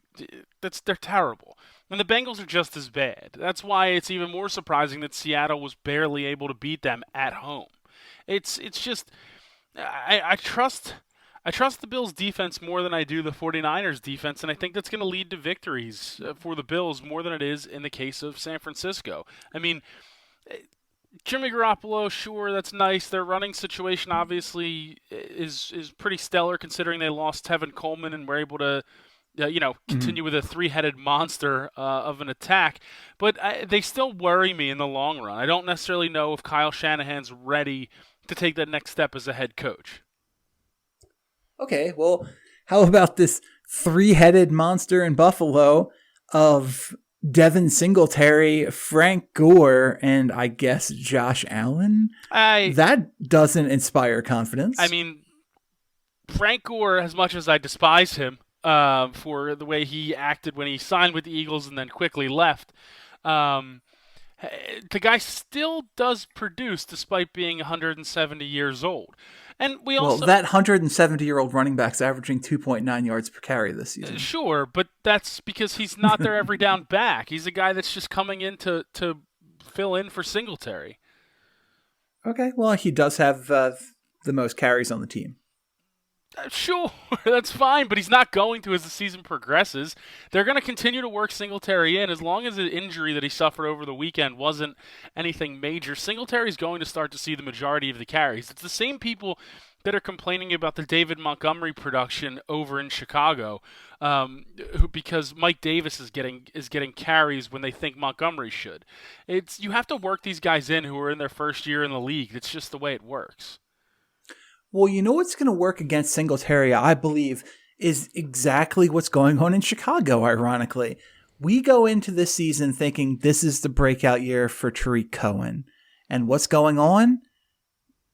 Speaker 3: they're terrible. And the Bengals are just as bad. That's why it's even more surprising that Seattle was barely able to beat them at home. It's just I trust the Bills' defense more than I do the 49ers' defense, and I think that's going to lead to victories for the Bills more than it is in the case of San Francisco. I mean, Jimmy Garoppolo, sure, that's nice. Their running situation obviously is pretty stellar considering they lost Tevin Coleman and were able to continue with a 3-headed monster of an attack. But they still worry me in the long run. I don't necessarily know if Kyle Shanahan's ready to take that next step as a head coach.
Speaker 2: Okay, well, how about this 3-headed monster in Buffalo of Devin Singletary, Frank Gore, and I guess Josh Allen? That doesn't inspire confidence.
Speaker 3: I mean, Frank Gore, as much as I despise him for the way he acted when he signed with the Eagles and then quickly left, the guy still does produce despite being 170 years old. And that 170-year-old
Speaker 2: running back's averaging 2.9 yards per carry this season.
Speaker 3: Sure, but that's because he's not their every down back. He's a guy that's just coming in to fill in for Singletary.
Speaker 2: Okay, well, he does have the most carries on the team.
Speaker 3: Sure, that's fine, but he's not going to as the season progresses. They're going to continue to work Singletary in as long as the injury that he suffered over the weekend wasn't anything major. Singletary's going to start to see the majority of the carries. It's the same people that are complaining about the David Montgomery production over in Chicago, because Mike Davis is getting carries when they think Montgomery should. You have to work these guys in who are in their first year in the league. It's just the way it works.
Speaker 2: Well, you know what's going to work against Singletary, I believe, is exactly what's going on in Chicago, ironically. We go into this season thinking this is the breakout year for Tariq Cohen. And what's going on?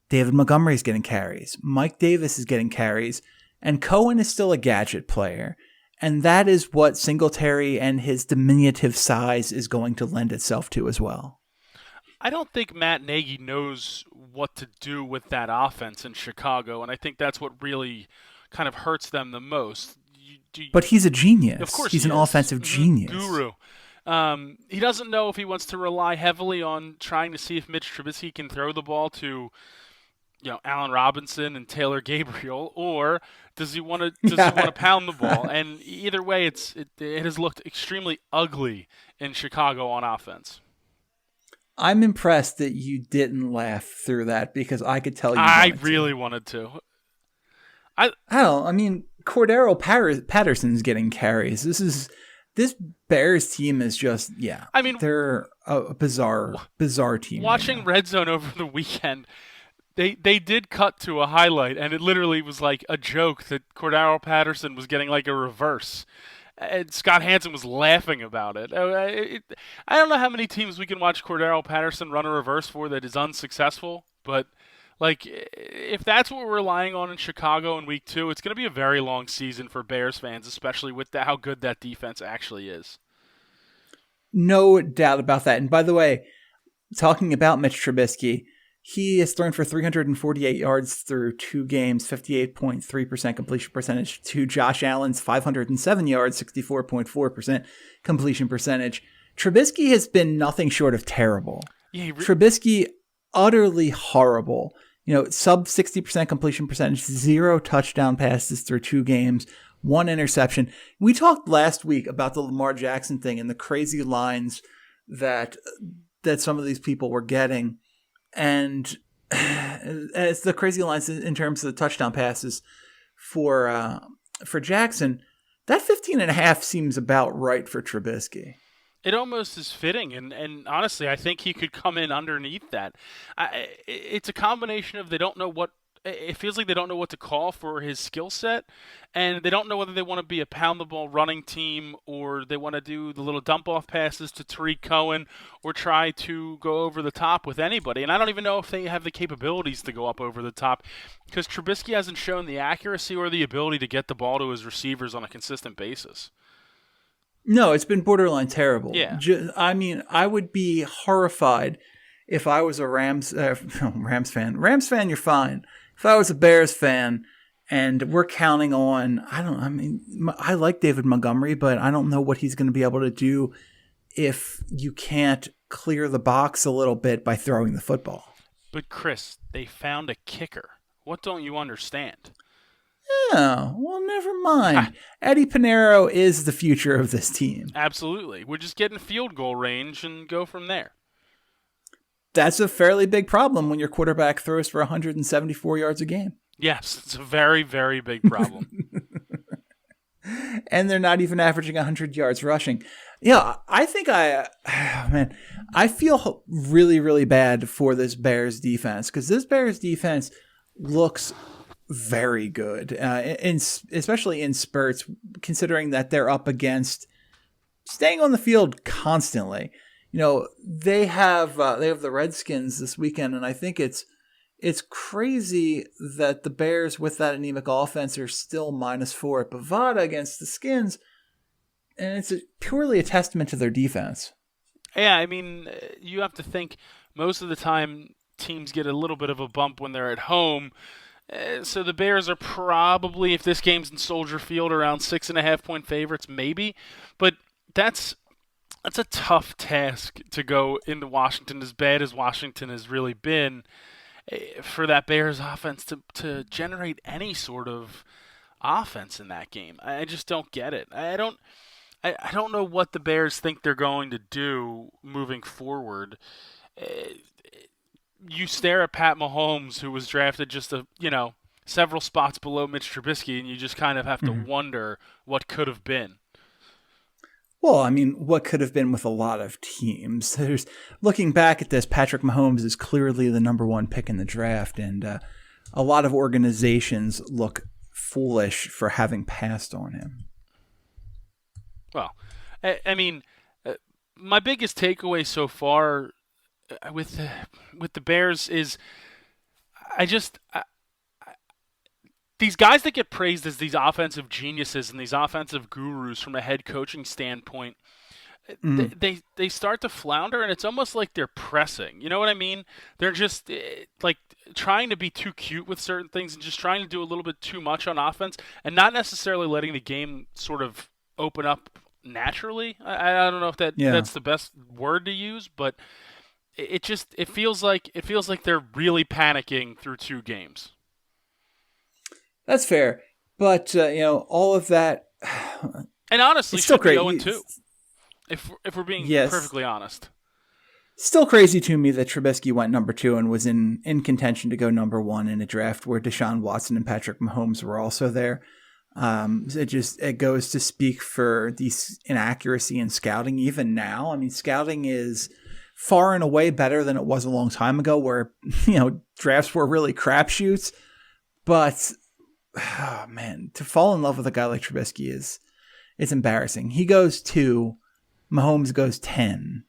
Speaker 2: David Montgomery is getting carries. Mike Davis is getting carries. And Cohen is still a gadget player. And that is what Singletary and his diminutive size is going to lend itself to as well.
Speaker 3: I don't think Matt Nagy knows what to do with that offense in Chicago, and I think that's what really kind of hurts them the most.
Speaker 2: But he's a genius.
Speaker 3: Of course
Speaker 2: he's an offensive genius.
Speaker 3: Guru. He doesn't know if he wants to rely heavily on trying to see if Mitch Trubisky can throw the ball to, Allen Robinson and Taylor Gabriel, or does he want to pound the ball? And either way, it has looked extremely ugly in Chicago on offense.
Speaker 2: I'm impressed that you didn't laugh through that because I could tell you.
Speaker 3: I really wanted to.
Speaker 2: Cordero Patterson's getting carries. This Bears team is just they're a bizarre team.
Speaker 3: Watching Red Zone over the weekend, they did cut to a highlight, and it literally was like a joke that Cordero Patterson was getting like a reverse. And Scott Hansen was laughing about it. I don't know how many teams we can watch Cordero Patterson run a reverse for that is unsuccessful, but if that's what we're relying on in Chicago in Week 2, it's going to be a very long season for Bears fans, especially with how good that defense actually is.
Speaker 2: No doubt about that. And by the way, talking about Mitch Trubisky, he has thrown for 348 yards through 2 games, 58.3% completion percentage, to Josh Allen's 507 yards, 64.4% completion percentage. Trubisky has been nothing short of terrible. Trubisky, utterly horrible. Sub 60% completion percentage, 0 touchdown passes through 2 games, 1 interception. We talked last week about the Lamar Jackson thing and the crazy lines that some of these people were getting. And it's the crazy lines in terms of the touchdown passes for Jackson. That 15.5 seems about right for Trubisky.
Speaker 3: It almost is fitting, and honestly, I think he could come in underneath that. It's a combination of they don't know what. It feels like they don't know what to call for his skill set, and they don't know whether they want to be a pound-the-ball running team or they want to do the little dump-off passes to Tariq Cohen or try to go over the top with anybody. And I don't even know if they have the capabilities to go up over the top because Trubisky hasn't shown the accuracy or the ability to get the ball to his receivers on a consistent basis.
Speaker 2: No, it's been borderline terrible.
Speaker 3: Yeah.
Speaker 2: I would be horrified if I was a Rams fan. Rams fan, you're fine. If I was a Bears fan and we're counting on, I like David Montgomery, but I don't know what he's going to be able to do if you can't clear the box a little bit by throwing the football.
Speaker 3: But Chris, they found a kicker. What don't you understand?
Speaker 2: Oh, well, never mind. Eddie Pinheiro is the future of this team.
Speaker 3: Absolutely. We're just getting field goal range and go from there.
Speaker 2: That's a fairly big problem when your quarterback throws for 174 yards a game.
Speaker 3: Yes, it's a very, very big problem.
Speaker 2: And they're not even averaging 100 yards rushing. Yeah, I think I feel really, really bad for this Bears defense because this Bears defense looks very good, especially in spurts, considering that they're up against staying on the field constantly. They have the Redskins this weekend, and I think it's crazy that the Bears, with that anemic offense, are still -4 at Bovada against the Skins, and it's purely a testament to their defense.
Speaker 3: Yeah, you have to think most of the time teams get a little bit of a bump when they're at home. So the Bears are probably, if this game's in Soldier Field, around 6.5-point favorites, maybe. But that's a tough task to go into Washington, as bad as Washington has really been, for that Bears offense to generate any sort of offense in that game. I just don't get it. I don't know what the Bears think they're going to do moving forward. You stare at Pat Mahomes, who was drafted just several spots below Mitch Trubisky, and you just kind of have to wonder what could have been.
Speaker 2: Well, what could have been with a lot of teams. Looking back at this, Patrick Mahomes is clearly the number 1 pick in the draft, and a lot of organizations look foolish for having passed on him.
Speaker 3: Well, my biggest takeaway so far with the Bears is these guys that get praised as these offensive geniuses and these offensive gurus from a head coaching standpoint, they start to flounder, and it's almost like they're pressing. You know what I mean? They're just like trying to be too cute with certain things and just trying to do a little bit too much on offense and not necessarily letting the game sort of open up naturally. I don't know if that's the best word to use, but it feels like they're really panicking through 2 games.
Speaker 2: That's fair, but all of that,
Speaker 3: and honestly,
Speaker 2: it's still
Speaker 3: should be
Speaker 2: crazy.
Speaker 3: 0-2. If we're being perfectly honest.
Speaker 2: Still crazy to me that Trubisky went number 2 and was in contention to go number 1 in a draft where Deshaun Watson and Patrick Mahomes were also there. It goes to speak for the inaccuracy in scouting even now. I mean, scouting is far and away better than it was a long time ago where, drafts were really crapshoots. But, man, to fall in love with a guy like Trubisky it's embarrassing. He goes 2, Mahomes goes 10.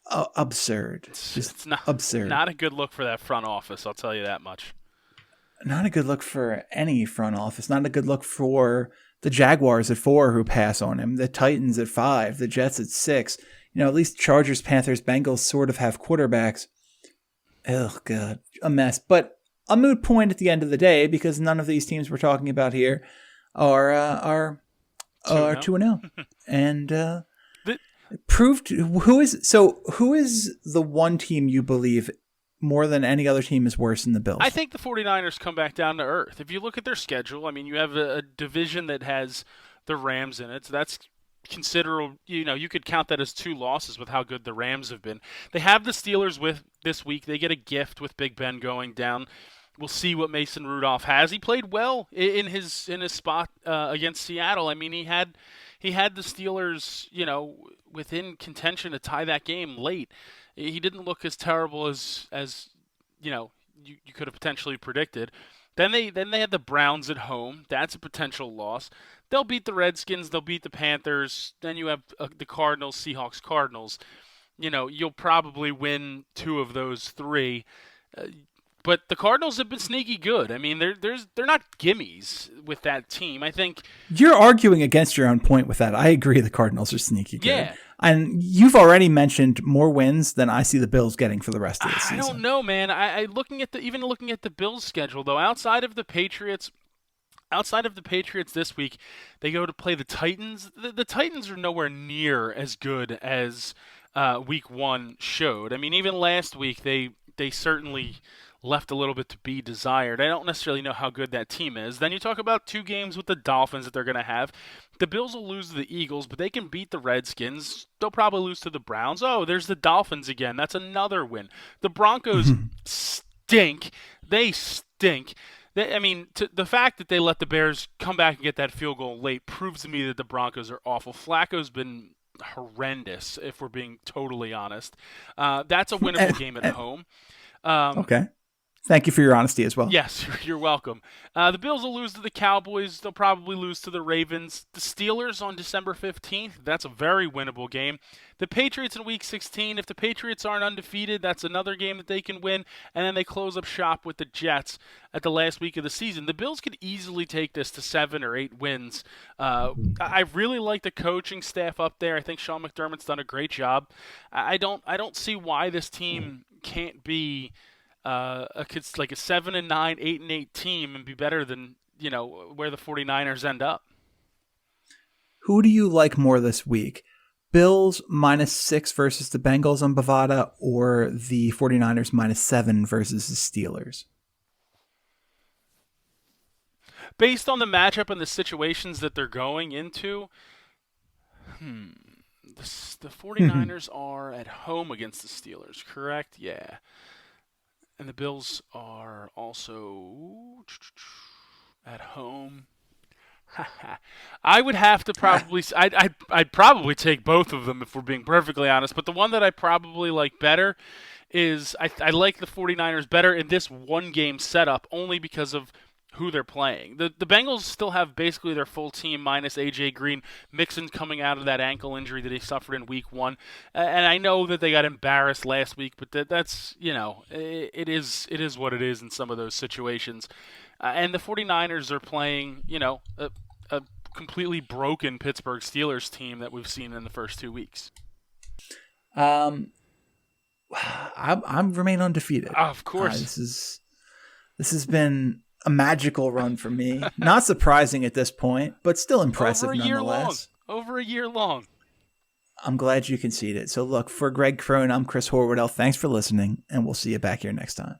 Speaker 2: Absurd. It's not absurd.
Speaker 3: Not a good look for that front office, I'll tell you that much.
Speaker 2: Not a good look for any front office. Not a good look for the Jaguars at 4 who pass on him, the Titans at 5, the Jets at 6. At least Chargers, Panthers, Bengals sort of have quarterbacks. Oh, God. A mess. But a moot point at the end of the day because none of these teams we're talking about here are 2-0. And proved who is the one team you believe more than any other team is worse than the Bills?
Speaker 3: I think the 49ers come back down to earth. If you look at their schedule, I mean, you have a division that has the Rams in it. So that's considerable. You could count that as 2 losses with how good the Rams have been. They have the Steelers with this week. They get a gift with Big Ben going down. We'll see what Mason Rudolph has. He played well in his spot against Seattle. I mean, he had the Steelers, within contention to tie that game late. He didn't look as terrible as you could have potentially predicted. Then they had the Browns at home. That's a potential loss. They'll beat the Redskins. They'll beat the Panthers. Then you have the Cardinals, Seahawks, Cardinals. You'll probably win 2 of those 3. But the Cardinals have been sneaky good. I mean, they're not gimmies with that team. I think
Speaker 2: you're arguing against your own point with that. I agree the Cardinals are sneaky good.
Speaker 3: Yeah.
Speaker 2: And you've already mentioned more wins than I see the Bills getting for the rest of the season.
Speaker 3: I don't know, man. Looking at the Bills schedule though, outside of the Patriots this week, they go to play the Titans. The Titans are nowhere near as good as week 1 showed. I mean, even last week they certainly left a little bit to be desired. I don't necessarily know how good that team is. Then you talk about 2 games with the Dolphins that they're going to have. The Bills will lose to the Eagles, but they can beat the Redskins. They'll probably lose to the Browns. Oh, there's the Dolphins again. That's another win. The Broncos stink. They stink. The fact that they let the Bears come back and get that field goal late proves to me that the Broncos are awful. Flacco's been horrendous, if we're being totally honest. That's a winnable game at home.
Speaker 2: Okay. Thank you for your honesty as well.
Speaker 3: Yes, you're welcome. The Bills will lose to the Cowboys. They'll probably lose to the Ravens. The Steelers on December 15th, that's a very winnable game. The Patriots in Week 16, if the Patriots aren't undefeated, that's another game that they can win. And then they close up shop with the Jets at the last week of the season. The Bills could easily take this to 7 or 8 wins. I really like the coaching staff up there. I think Sean McDermott's done a great job. I don't see why this team can't be like a 7-9, 8-8 team and be better than where the 49ers end up.
Speaker 2: Who do you like more this week? Bills -6 versus the Bengals on Bovada, or the 49ers -7 versus the Steelers?
Speaker 3: Based on the matchup and the situations that they're going into, the 49ers are at home against the Steelers, correct? Yeah. And the Bills are also at home. I would have to probably – I'd probably take both of them if we're being perfectly honest. But the one that I probably like better is I like the 49ers better in this one-game setup only because of who they're playing. The Bengals still have basically their full team minus A.J. Green. Mixon coming out of that ankle injury that he suffered in Week 1. And I know that they got embarrassed last week, but that's, it is what it is in some of those situations. And the 49ers are playing, a completely broken Pittsburgh Steelers team that we've seen in the first 2 weeks.
Speaker 2: I'm remain undefeated.
Speaker 3: Of course.
Speaker 2: This has been a magical run for me. Not surprising at this point, but still impressive nonetheless.
Speaker 3: Over a year long.
Speaker 2: I'm glad you conceded. So look, for Greg Crone, I'm Chris Horwoodell. Thanks for listening, and we'll see you back here next time.